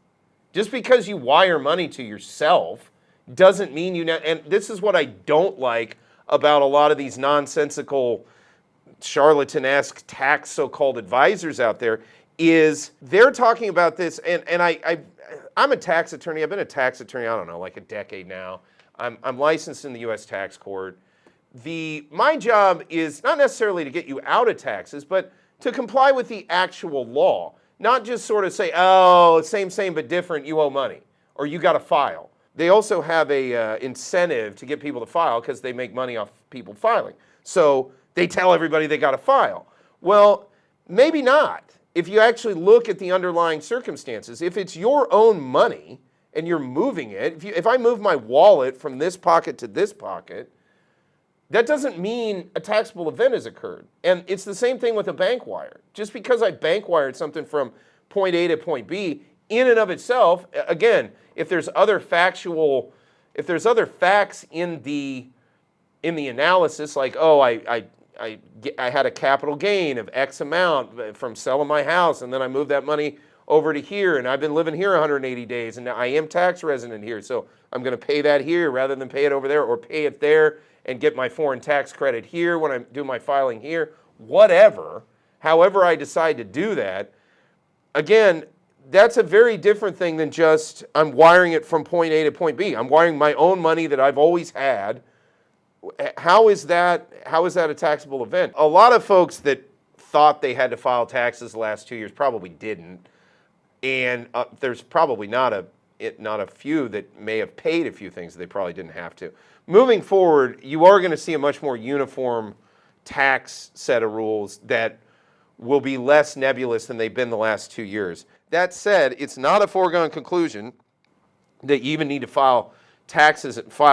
Just because you wire money to yourself doesn't mean and this is what I don't like about a lot of these nonsensical, charlatan-esque tax so-called advisors out there, is they're talking about this, and I'm a tax attorney. I've been a tax attorney, I don't know, like a decade now. I'm licensed in the U.S. tax court. My job is not necessarily to get you out of taxes, but to comply with the actual law, not just sort of say, oh, same but different, you owe money, or you got to file. They also have a incentive to get people to file because they make money off people filing. So they tell everybody they got to file. Well, maybe not. If you actually look at the underlying circumstances, if it's your own money and you're moving it, if I move my wallet from this pocket to this pocket, that doesn't mean a taxable event has occurred. And it's the same thing with a bank wire. Just because I bank wired something from point A to point B, in and of itself, again, if there's other facts in the analysis, like, oh, I had a capital gain of X amount from selling my house, and then I moved that money over to here, and I've been living here 180 days, and now I am tax resident here, so I'm going to pay that here rather than pay it over there, or pay it there and get my foreign tax credit here when I do my filing here. Whatever, however I decide to do that, again, that's a very different thing than just I'm wiring it from point A to point B. I'm wiring my own money that I've always had. How is that a taxable event? A lot of folks that thought they had to file taxes the last 2 years probably didn't, and there's probably not a few that may have paid a few things that they probably didn't have to. Moving forward, you are going to see a much more uniform tax set of rules that will be less nebulous than they've been the last 2 years. That said, it's not a foregone conclusion that you even need to file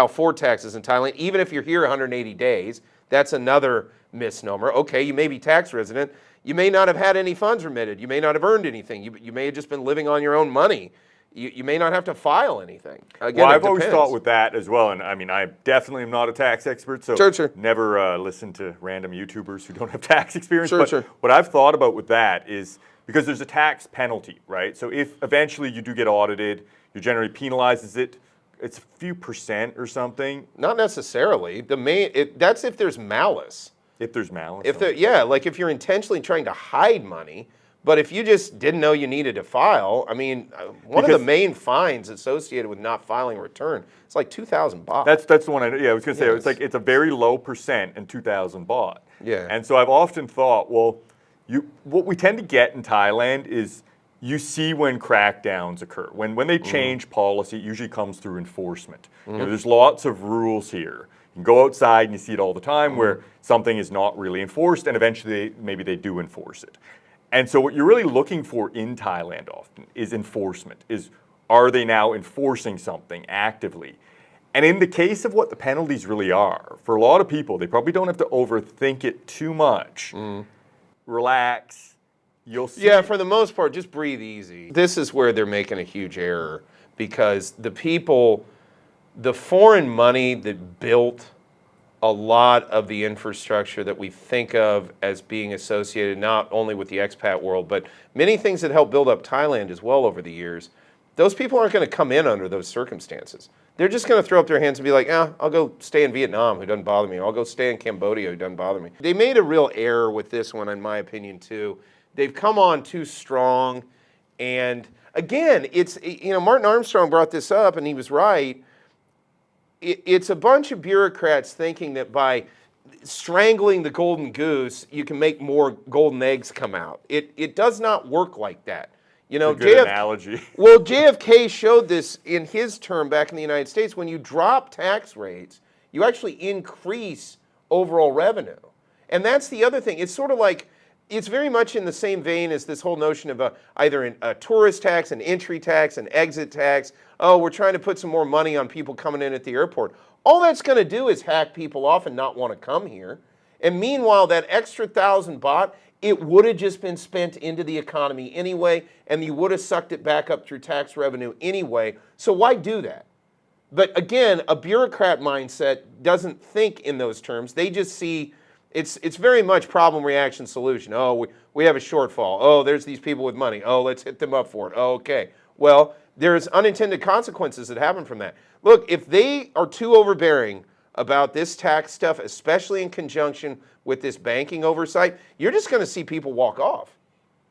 for taxes in Thailand, even if you're here 180 days. That's another misnomer. Okay, you may be tax resident. You may not have had any funds remitted. You may not have earned anything. You may have just been living on your own money. You may not have to file anything. Again, well, I've always thought with that as well, and I mean, I definitely am not a tax expert, so Sure. never listen to random YouTubers who don't have tax experience. Sure. What I've thought about with that is, because there's a tax penalty, right? So if eventually you do get audited, you're generally penalized. It's a few percent or something? Not necessarily. That's if there's malice. If there's malice? Like if you're intentionally trying to hide money. But if you just didn't know you needed to file, I mean, one of the main fines associated with not filing a return, it's like 2,000 baht. That's the one I was going to say. It's like it's a very low percent and 2,000 baht. Yeah. And so I've often thought, well, what we tend to get in Thailand is you see when crackdowns occur. When they change policy, it usually comes through enforcement. You know, there's lots of rules here. You can go outside and you see it all the time where something is not really enforced, and eventually maybe they do enforce it. And so what you're really looking for in Thailand often is enforcement, are they now enforcing something actively? And in the case of what the penalties really are, for a lot of people, they probably don't have to overthink it too much. Relax. You'll see. Yeah, for the most part, just breathe easy. This is where they're making a huge error, because the people, the foreign money that built a lot of the infrastructure that we think of as being associated not only with the expat world, but many things that helped build up Thailand as well over the years, those people aren't going to come in under those circumstances. They're just going to throw up their hands and be like, I'll go stay in Vietnam, who doesn't bother me. I'll go stay in Cambodia, who doesn't bother me. They made a real error with this one, in my opinion, too. They've come on too strong. And again, it's, you know, Martin Armstrong brought this up, and he was right. It's a bunch of bureaucrats thinking that by strangling the golden goose, you can make more golden eggs come out. It does not work like that. You know, Good analogy. Well, JFK showed this in his term back in the United States. When you drop tax rates, you actually increase overall revenue. And that's the other thing. It's sort of like, it's very much in the same vein as this whole notion of either a tourist tax, an entry tax, an exit tax. Oh, we're trying to put some more money on people coming in at the airport. All that's going to do is hack people off and not want to come here. And meanwhile, that extra 1,000 baht, it would have just been spent into the economy anyway, and you would have sucked it back up through tax revenue anyway. So why do that? But again, a bureaucrat mindset doesn't think in those terms. They just see it's very much problem, reaction, solution. Oh, we have a shortfall. Oh, there's these people with money. Oh, let's hit them up for it. Oh, okay. Well, there's unintended consequences that happen from that. Look, if they are too overbearing about this tax stuff, especially in conjunction with this banking oversight, you're just going to see people walk off.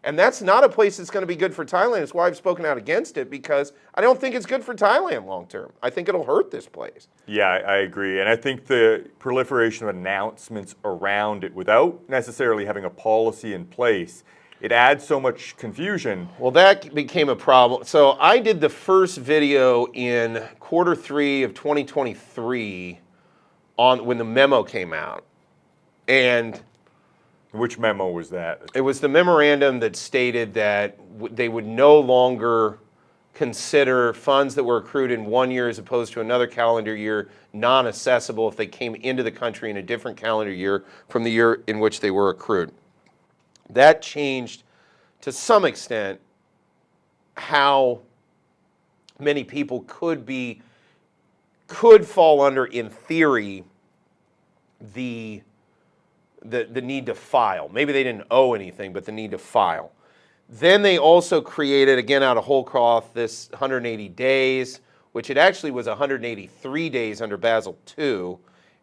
And that's not a place that's going to be good for Thailand. It's why I've spoken out against it, because I don't think it's good for Thailand long term. I think it'll hurt this place. Yeah, I agree. And I think the proliferation of announcements around it without necessarily having a policy in place, it adds so much confusion. Well, that became a problem. So I did the first video in Q3 of 2023 when the memo came out. And which memo was that? It was the memorandum that stated that they would no longer consider funds that were accrued in 1 year as opposed to another calendar year non-assessable if they came into the country in a different calendar year from the year in which they were accrued. That changed to some extent how many people could fall under, in theory, the need to file. Maybe they didn't owe anything, but the need to file. Then they also created, again out of whole cloth, this 180 days, which it actually was 183 days under Basel II,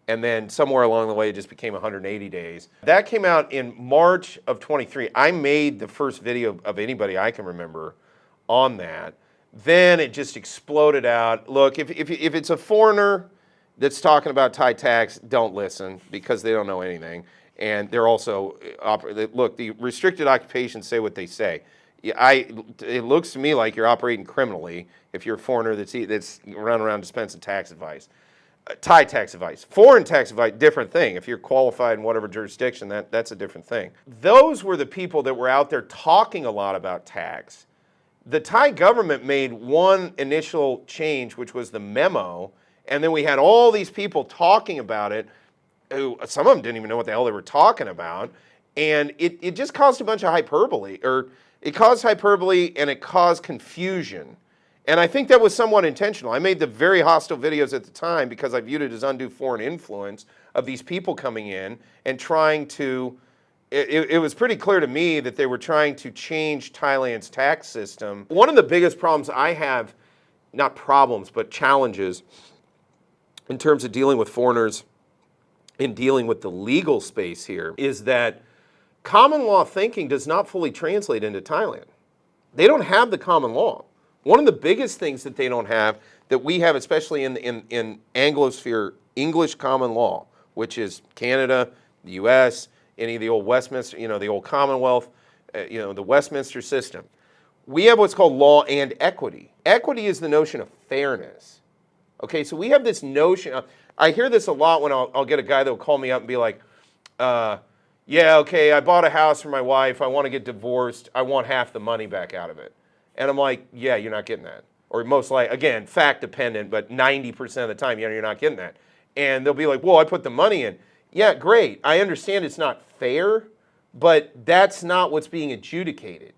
and then somewhere along the way it just became 180 days. That came out in March of 23. I made the first video of anybody I can remember on that. Then it just exploded out. Look, if it's a foreigner that's talking about Thai tax, don't listen, because they don't know anything. And they're also, look, the restricted occupations say what they say. It looks to me like you're operating criminally if you're a foreigner that's running around dispensing tax advice. Thai tax advice. Foreign tax advice, different thing. If you're qualified in whatever jurisdiction, that's a different thing. Those were the people that were out there talking a lot about tax. The Thai government made one initial change, which was the memo, and then we had all these people talking about it, who some of them didn't even know what the hell they were talking about, and it just caused a bunch of hyperbole, or it caused hyperbole and it caused confusion. And I think that was somewhat intentional. I made the very hostile videos at the time because I viewed it as undue foreign influence of these people coming in and trying to, it was pretty clear to me that they were trying to change Thailand's tax system. One of the biggest problems I have, not problems, but challenges in terms of dealing with foreigners in dealing with the legal space here, is that common law thinking does not fully translate into Thailand. They don't have the common law. One of the biggest things that they don't have, that we have, especially in Anglosphere English common law, which is Canada, the US, any of the old Westminster, the old Commonwealth, the Westminster system. we have what's called law and equity. Equity is the notion of fairness. Okay, so we have this notion. I hear this a lot when I'll get a guy that will call me up and be like, yeah, okay, I bought a house for my wife. I want to get divorced. I want half the money back out of it. And I'm like, yeah, you're not getting that. Or most likely, again, fact dependent, but 90% of the time, you're not getting that. And they'll be like, well, I put the money in. Yeah, great. I understand it's not fair, but that's not what's being adjudicated.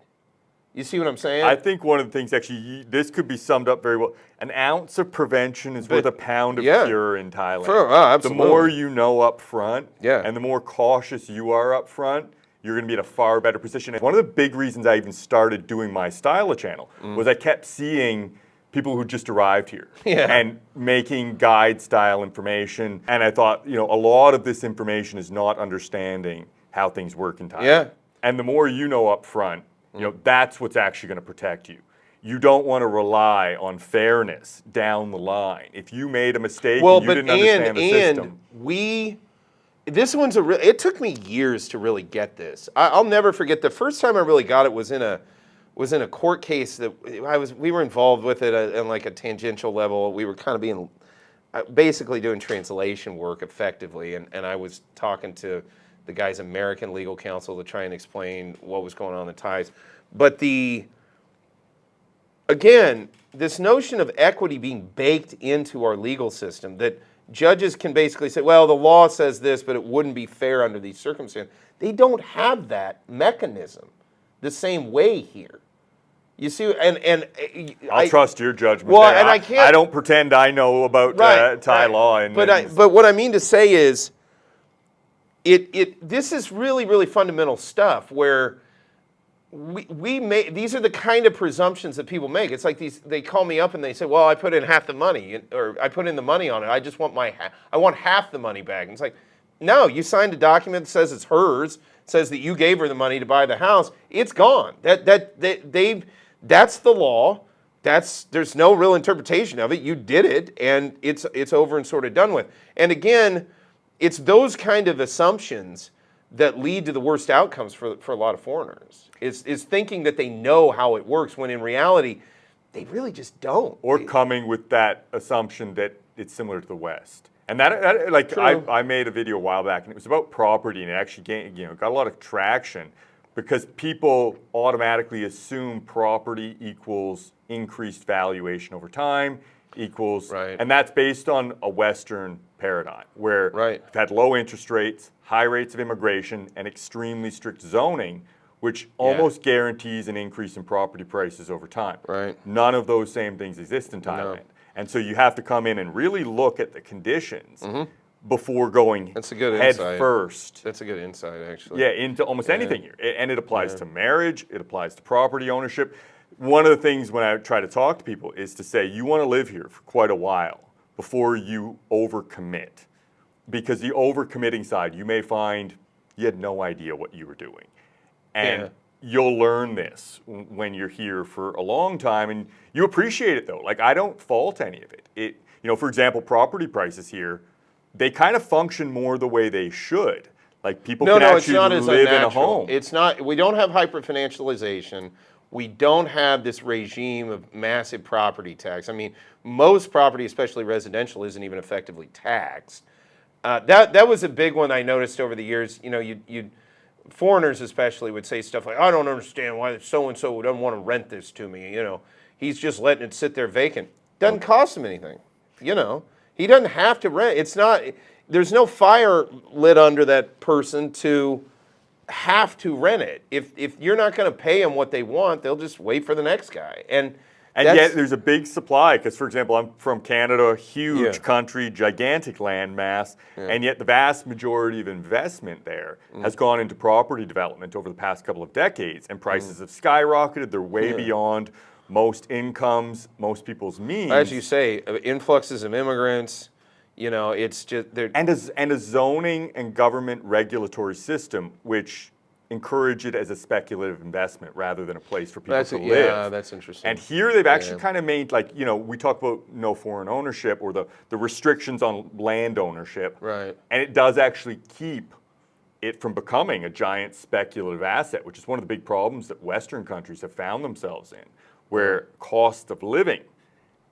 You see what I'm saying? I think one of the things, actually, this could be summed up very well. An ounce of prevention is worth a pound of cure in Thailand. Absolutely. The more you know up front, Yeah. and the more cautious you are up front, you're going to be in a far better position. One of the big reasons I even started doing my Styla channel was I kept seeing people who just arrived here and making guide style information. And I thought, a lot of this information is not understanding how things work in Thailand. Yeah. And the more you know up front, that's what's actually going to protect you. You don't want to rely on fairness down the line. If you made a mistake and you didn't understand the system. This one's it took me years to really get this. I'll never forget the first time I really got it was in a court case that we were involved with it on like a tangential level. We were kind of being basically doing translation work effectively, and I was talking to the guy's American legal counsel to try and explain what was going on in the Thais. But again, this notion of equity being baked into our legal system, that judges can basically say, well, the law says this, but it wouldn't be fair under these circumstances. They don't have that mechanism the same way here. You see, and I'll trust your judgment. Well, there. and I can't. I don't pretend I know about Thai law. But what I mean to say is, this is really, really fundamental stuff where we make, these are the kind of presumptions that people make. It's like they call me up and they say, well, I put in half the money, or I put in the money on it. I just want I want half the money back. And it's like, no, you signed a document that says it's hers, says that you gave her the money to buy the house. It's gone. That's the law. There's no real interpretation of it. You did it, and it's over and sort of done with. And again, it's those kind of assumptions that lead to the worst outcomes for a lot of foreigners. Is thinking that they know how it works when in reality, they really just don't. Or coming with that assumption that it's similar to the West. And that like I made a video a while back, and it was about property, and it actually got a lot of traction because people automatically assume property equals increased valuation over time, and that's based on a Western paradigm where we've had low interest rates, high rates of immigration, and extremely strict zoning, which almost guarantees an increase in property prices over time. None of those same things exist in Thailand. And so you have to come in and really look at the conditions before going head first. That's a good insight, actually. Yeah, into almost anything here. And it applies to marriage, it applies to property ownership. One of the things when I try to talk to people is to say, you want to live here for quite a while before you overcommit. Because the overcommitting side, you may find you had no idea what you were doing. And you'll learn this when you're here for a long time, and you appreciate it though. Like, I don't fault any of it. For example, property prices here, they kind of function more the way they should. Like, people can actually live in a home. It's not. We don't have hyper-financialization. We don't have this regime of massive property tax. I mean, most property, especially residential, isn't even effectively taxed. That was a big one I noticed over the years. Foreigners especially would say stuff like, I don't understand why so-and-so doesn't want to rent this to me. He's just letting it sit there vacant. Doesn't cost him anything. He doesn't have to rent. It's not, there's no fire lit under that person to have to rent it. If you're not going to pay them what they want, they'll just wait for the next guy. And yet there's a big supply because, for example, I'm from Canada, a huge country, gigantic land mass, and yet the vast majority of investment there has gone into property development over the past couple of decades, and prices have skyrocketed. They're way beyond most incomes, most people's means. As you say, influxes of immigrants, it's just... And a zoning and government regulatory system which encourage it as a speculative investment rather than a place for people to live. Yeah, that's interesting. And here they've actually kind of made, like, we talk about no foreign ownership or the restrictions on land ownership. Right. And it does actually keep it from becoming a giant speculative asset, which is one of the big problems that Western countries have found themselves in, where cost of living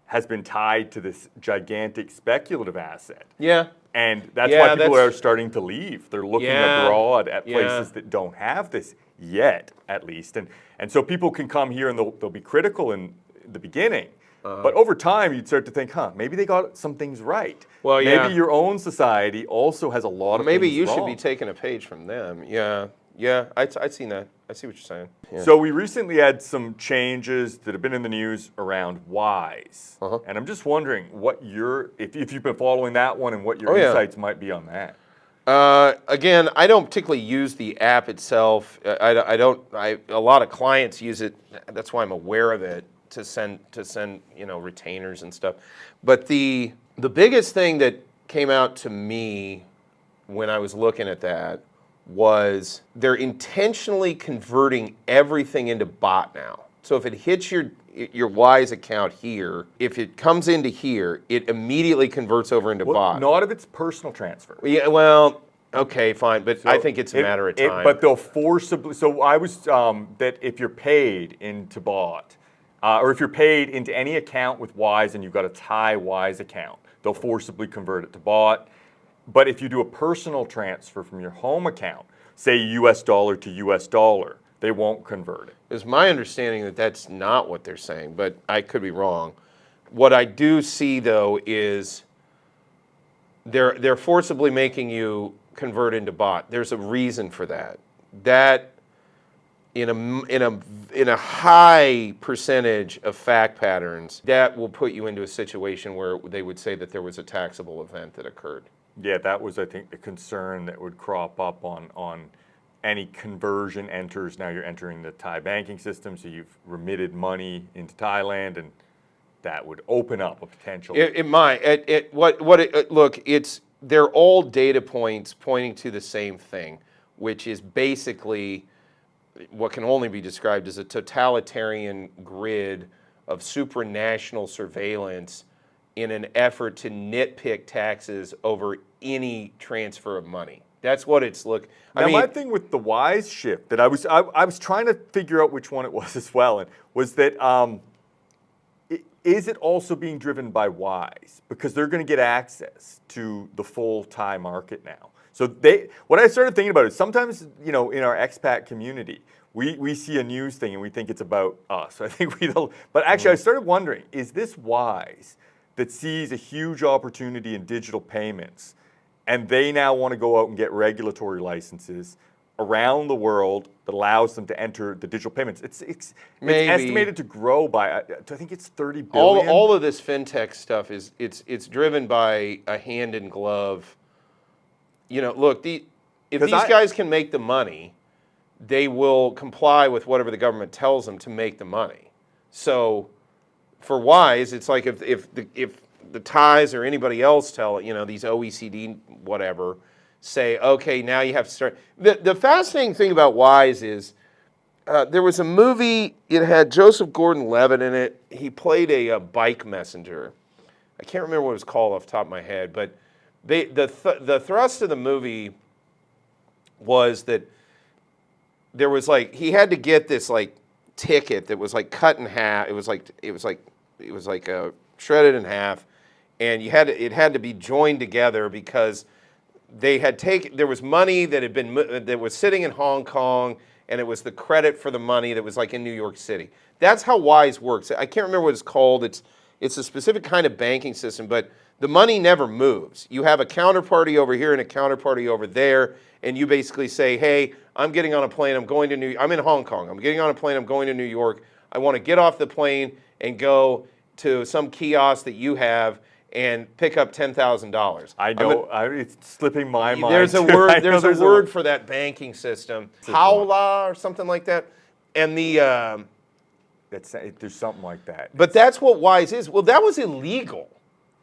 has been tied to this gigantic speculative asset. Yeah. And that's Yeah, why people that's- are starting to leave. They're looking Yeah. abroad at Yeah. places that don't have this yet, at least. And so people can come here and they'll be critical in the beginning. But over time, you'd start to think, maybe they got some things right. Well, yeah. Maybe your own society also has a lot of Maybe things you wrong. should be taking a page from them. Yeah. Yeah. I'd seen that. I see what you're saying. Yeah. So we recently had some changes that have been in the news around Wise. And I'm just wondering what if you've been following that one and what your insights might be on that. Again, I don't particularly use the app itself. I don't. A lot of clients use it. That's why I'm aware of it to send retainers and stuff. But the biggest thing that came out to me when I was looking at that was they're intentionally converting everything into bot now. So if it hits your Wise account here, if it comes into here, it immediately converts over into bot. Not if it's personal transfer. Yeah, well, okay, fine, but I think it's a matter of time. But they'll forcibly. So I was that if you're paid into bot, or if you're paid into any account with Wise and you've got a Thai Wise account, they'll forcibly convert it to bot. But if you do a personal transfer from your home account, say US dollar to US dollar, they won't convert it. It's my understanding that that's not what they're saying, but I could be wrong. What I do see though is they're forcibly making you convert into bot. There's a reason for that. That in a high percentage of fact patterns, that will put you into a situation where they would say that there was a taxable event that occurred. Yeah, that was, I think, the concern that would crop up on any conversion enters. Now you're entering the Thai banking system, so you've remitted money into Thailand, and that would open up a potential. It might. Look, they're all data points pointing to the same thing, which is basically what can only be described as a totalitarian grid of supranational surveillance in an effort to nitpick taxes over any transfer of money. That's what it's My thing with the Wise shift that I was trying to figure out which one it was as well, and was that is it also being driven by Wise because they're going to get access to the full Thai market now? So what I started thinking about is sometimes in our expat community we see a news thing and we think it's about us. I think but actually I started wondering, is this Wise that sees a huge opportunity in digital payments, and they now want to go out and get regulatory licenses around the world that allows them to enter the digital payments? It's estimated to grow by, I think it's 30 billion. All of this fintech stuff it's driven by a hand in glove. Look, if these guys can make the money, they will comply with whatever the government tells them to make the money. So for Wise, it's like if the Thais or anybody else tell these OECD whatever say, okay, now you have to start. The fascinating thing about Wise is there was a movie. It had Joseph Gordon-Levitt in it. He played a bike messenger. I can't remember what it was called off the top of my head, but the thrust of the movie was that there was he had to get this ticket that was cut in half. It was shredded in half, and it had to be joined together because there was money that was sitting in Hong Kong, and it was the credit for the money that was in New York City. That's how Wise works. I can't remember what it's called. It's a specific kind of banking system, but the money never moves. You have a counterparty over here and a counterparty over there, and you basically say, hey, I'm getting on a plane, I'm in Hong Kong, I'm getting on a plane, I'm going to New York, I want to get off the plane and go to some kiosk that you have and pick up $10,000. I know, it's slipping my mind. There's a word for that banking system, Paula or something like that, and there's something like that. But that's what Wise is. Well, that was illegal.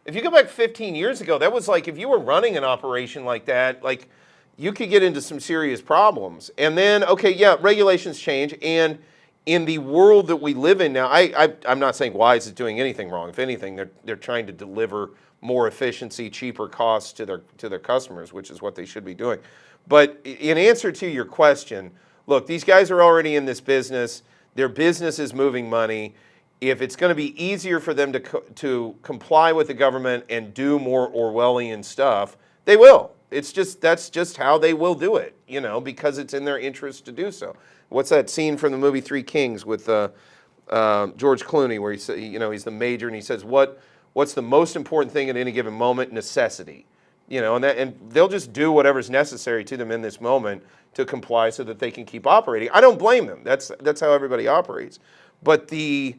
If you go back 15 years ago, that was if you were running an operation like that, you could get into some serious problems. And then, regulations change, and in the world that we live in now, I'm not saying Wise is doing anything wrong. If anything, they're trying to deliver more efficiency, cheaper costs to their customers, which is what they should be doing. But in answer to your question, look, these guys are already in this business. Their business is moving money. If it's going to be easier for them to comply with the government and do more Orwellian stuff, they will. That's just how they will do it, because it's in their interest to do so. What's that scene from the movie Three Kings with George Clooney, where he's the major and he says, what's the most important thing at any given moment? Necessity. And they'll just do whatever's necessary to them in this moment to comply so that they can keep operating. I don't blame them. That's how everybody operates. But the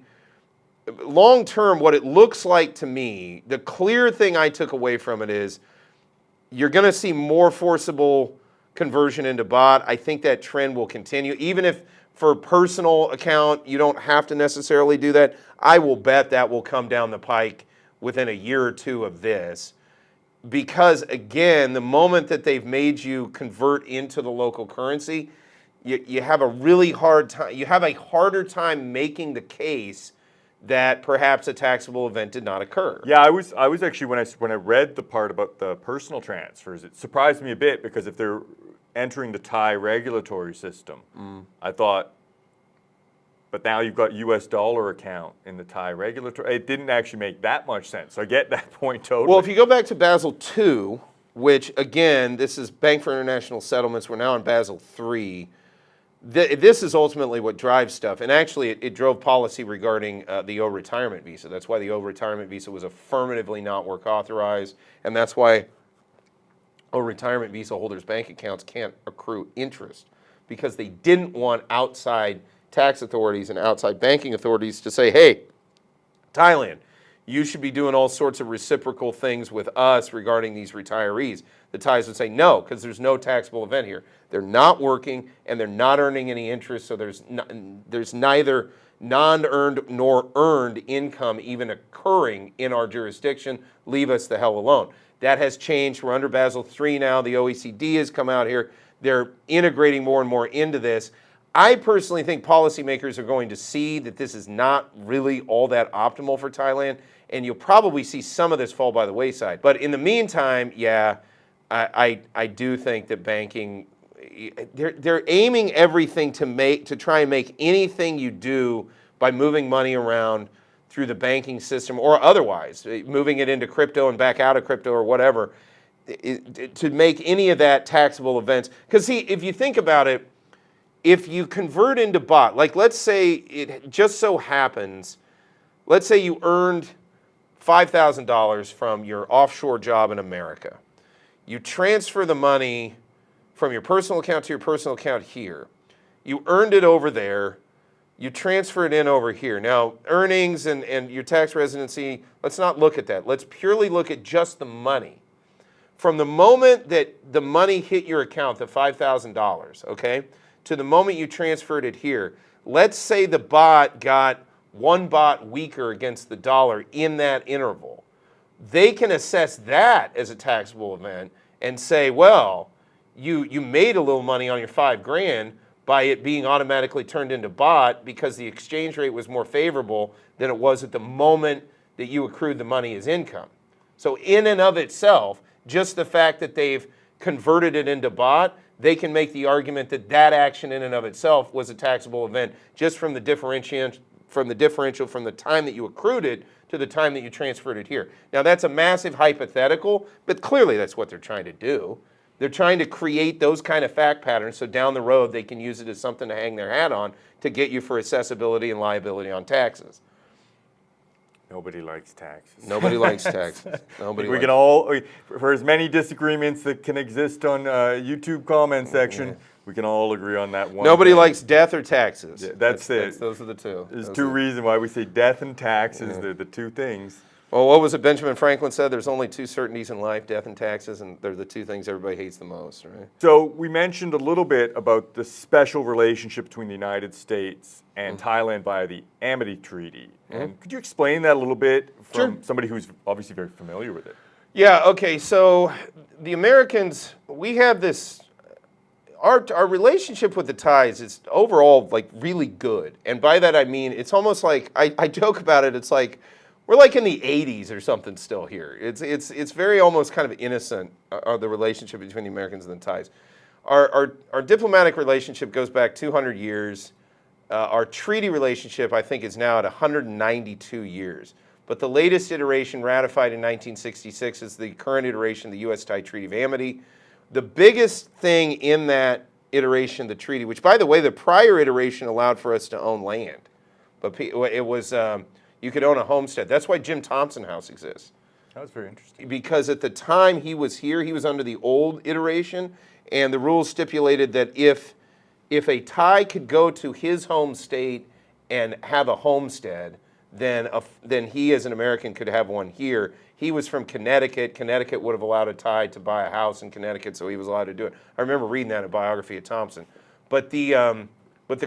long term, what it looks like to me, the clear thing I took away from it is you're going to see more forcible conversion into bot. I think that trend will continue. Even if for personal account you don't have to necessarily do that, I will bet that will come down the pike within a year or two of this. Because again, the moment that they've made you convert into the local currency, you have a really hard time. You have a harder time making the case that perhaps a taxable event did not occur. Yeah, I was actually when I read the part about the personal transfers, it surprised me a bit because if they're entering the Thai regulatory system, I thought, but now you've got U.S. dollar account in the Thai regulatory. It didn't actually make that much sense. So I get that point totally. Well, if you go back to Basel II, which again, this is Bank for International Settlements, we're now in Basel III. This is ultimately what drives stuff. And actually, it drove policy regarding the O retirement visa. That's why the O retirement visa was affirmatively not work authorized. And that's why O retirement visa holders' bank accounts can't accrue interest, because they didn't want outside tax authorities and outside banking authorities to say, hey, Thailand, you should be doing all sorts of reciprocal things with us regarding these retirees. The Thais would say no, because there's no taxable event here. They're not working and they're not earning any interest, so there's neither non-earned nor earned income even occurring in our jurisdiction. Leave us the hell alone. That has changed. We're under Basel III now. The OECD has come out here. They're integrating more and more into this. I personally think policymakers are going to see that this is not really all that optimal for Thailand, and you'll probably see some of this fall by the wayside. But in the meantime, yeah, I do think that banking, they're aiming everything to try and make anything you do by moving money around through the banking system or otherwise, moving it into crypto and back out of crypto or whatever, to make any of that taxable events. Because see, if you think about it, if you convert into bot, like let's say it just so happens, let's say you earned $5,000 from your offshore job in America. You transfer the money from your personal account to your personal account here. You earned it over there. You transfer it in over here. Now, earnings and your tax residency, let's not look at that. Let's purely look at just the money. From the moment that the money hit your account, the $5,000, okay, to the moment you transferred it here, let's say the bot got one bot weaker against the dollar in that interval. They can assess that as a taxable event and say, well, you made a little money on your $5,000 by it being automatically turned into bot because the exchange rate was more favorable than it was at the moment that you accrued the money as income. So in and of itself, just the fact that they've converted it into bot, they can make the argument that that action in and of itself was a taxable event just from the differential from the time that you accrued it to the time that you transferred it here. Now that's a massive hypothetical, but clearly that's what they're trying to do. They're trying to create those kind of fact patterns so down the road they can use it as something to hang their hat on to get you for accessibility and liability on taxes. Nobody likes taxes. Nobody likes taxes. Nobody. We can all, for as many disagreements that can exist on YouTube comment section, we can all agree on that one. Nobody thing. likes death or taxes. Yeah, that's it. Those are the two. There's two reasons why we say death and taxes. They're the two things. Well, what was it Benjamin Franklin said? There's only two certainties in life, death and taxes, and they're the two things everybody hates the most, right? So we mentioned a little bit about the special relationship between the United States and Thailand via the Amity Treaty. And could you explain that a little bit from somebody who's obviously very familiar with it? Yeah, okay, so the Americans, we have this, our relationship with the Thais is overall like really good. And by that I mean, it's almost like, I joke about it, it's like, we're like in the 80s or something still here. It's very almost kind of innocent, the relationship between the Americans and the Thais. our diplomatic relationship goes back 200 years. Our treaty relationship, I think, is now at 192 years. But the latest iteration, ratified in 1966, is the current iteration, the U.S.-Thai Treaty of Amity. The biggest thing in that iteration, the treaty, which, by the way, the prior iteration allowed for us to own land. But it was, you could own a homestead. That's why Jim Thompson House exists. That was very interesting. Because at the time he was here, he was under the old iteration, and the rules stipulated that if a Thai could go to his home state and have a homestead, then he as an American could have one here. He was from Connecticut. Connecticut would have allowed a Thai to buy a house in Connecticut, so he was allowed to do it. I remember reading that in a biography of Thompson. But the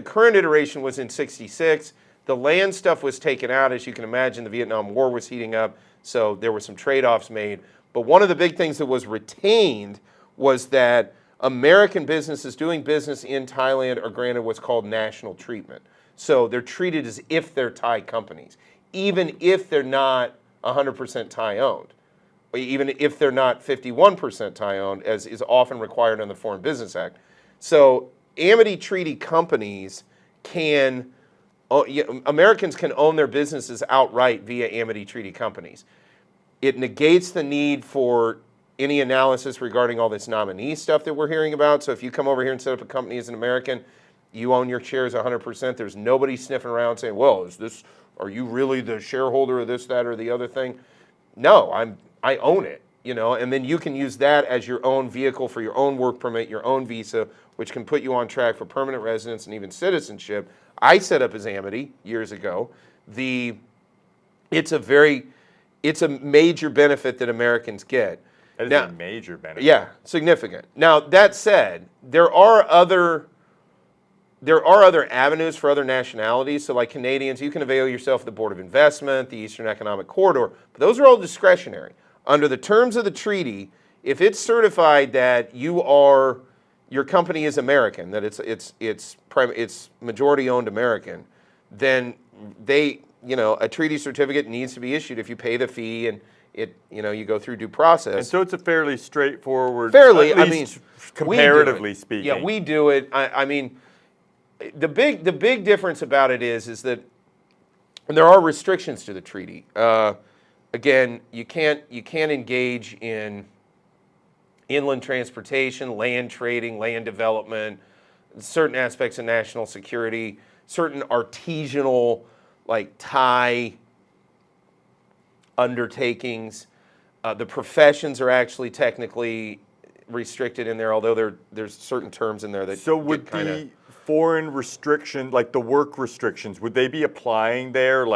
current iteration was in '66. The land stuff was taken out. As you can imagine, the Vietnam War was heating up, so there were some trade-offs made. But one of the big things that was retained was that American businesses doing business in Thailand are granted what's called national treatment. So they're treated as if they're Thai companies, even if they're not 100% Thai owned, or even if they're not 51% Thai owned, as is often required under the Foreign Business Act. So Amity Treaty companies Americans can own their businesses outright via Amity Treaty companies. It negates the need for any analysis regarding all this nominee stuff that we're hearing about. So if you come over here and set up a company as an American, you own your shares 100%. There's nobody sniffing around saying, well, are you really the shareholder of this, that, or the other thing? No, I own it, and then you can use that as your own vehicle for your own work permit, your own visa, which can put you on track for permanent residence and even citizenship. I set up as Amity years ago. It's a major benefit that Americans get. That is a major benefit. Yeah, significant. Now, that said, there are other avenues for other nationalities. So like Canadians, you can avail yourself of the Board of Investment, the Eastern Economic Corridor, but those are all discretionary. Under the terms of the treaty, if it's certified that your company is American, that it's majority owned American, then a treaty certificate needs to be issued if you pay the fee and you go through due process. And so it's a fairly straightforward, fairly, at least comparatively speaking. Yeah, we do it. I mean, the big difference about it is that there are restrictions to the treaty. Again, you can't engage in inland transportation, land trading, land development, certain aspects of national security, certain artisanal like Thai undertakings. The professions are actually technically restricted in there, although there's certain terms in there that so would the foreign restriction, like the work restrictions, would they be applying there?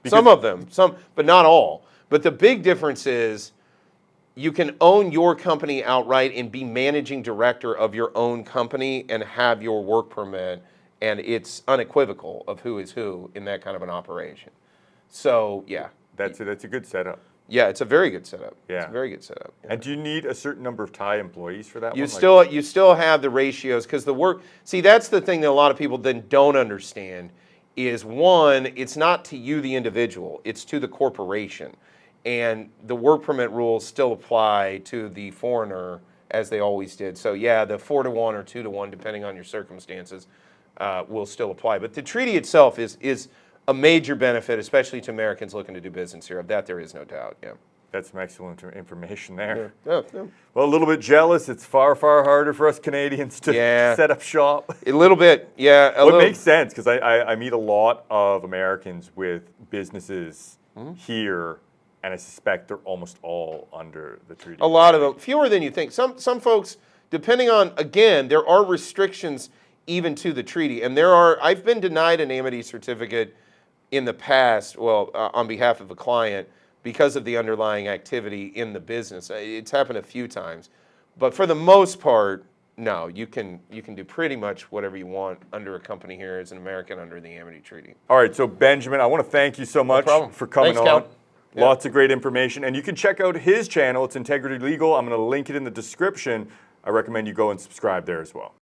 Some of them, but not all. But the big difference is you can own your company outright and be managing director of your own company and have your work permit, and it's unequivocal of who is who in that kind of an operation. So yeah, that's a good setup. Yeah, it's a very good setup. Yeah, it's a very good setup. Yeah. And do you need a certain number of Thai employees for that? You still have the ratios because the work. See, that's the thing that a lot of people then don't understand. Is one, it's not to you the individual; it's to the corporation. And the work permit rules still apply to the foreigner as they always did. So yeah, the 4-to-1 or 2-to-1, depending on your circumstances, will still apply. But the treaty itself is a major benefit, especially to Americans looking to do business here. Of that, there is no doubt. Yeah. That's some excellent information there. Yeah. Well, a little bit jealous. It's far, far harder for us Canadians to set up shop. A little bit, yeah. It makes sense because I meet a lot of Americans with businesses here, and I suspect they're almost all under the treaty. A lot of them, fewer than you think. Some folks, depending on, again, there are restrictions even to the treaty. And I've been denied an Amity certificate in the past, on behalf of a client, because of the underlying activity in the business. It's happened a few times. But for the most part, no, you can do pretty much whatever you want under a company here as an American under the Amity Treaty. All right, so Benjamin, I want to thank you so much for coming on. Cal. Lots of great information. And you can check out his channel. It's Integrity Legal. I'm going to link it in the description. I recommend you go and subscribe there as well.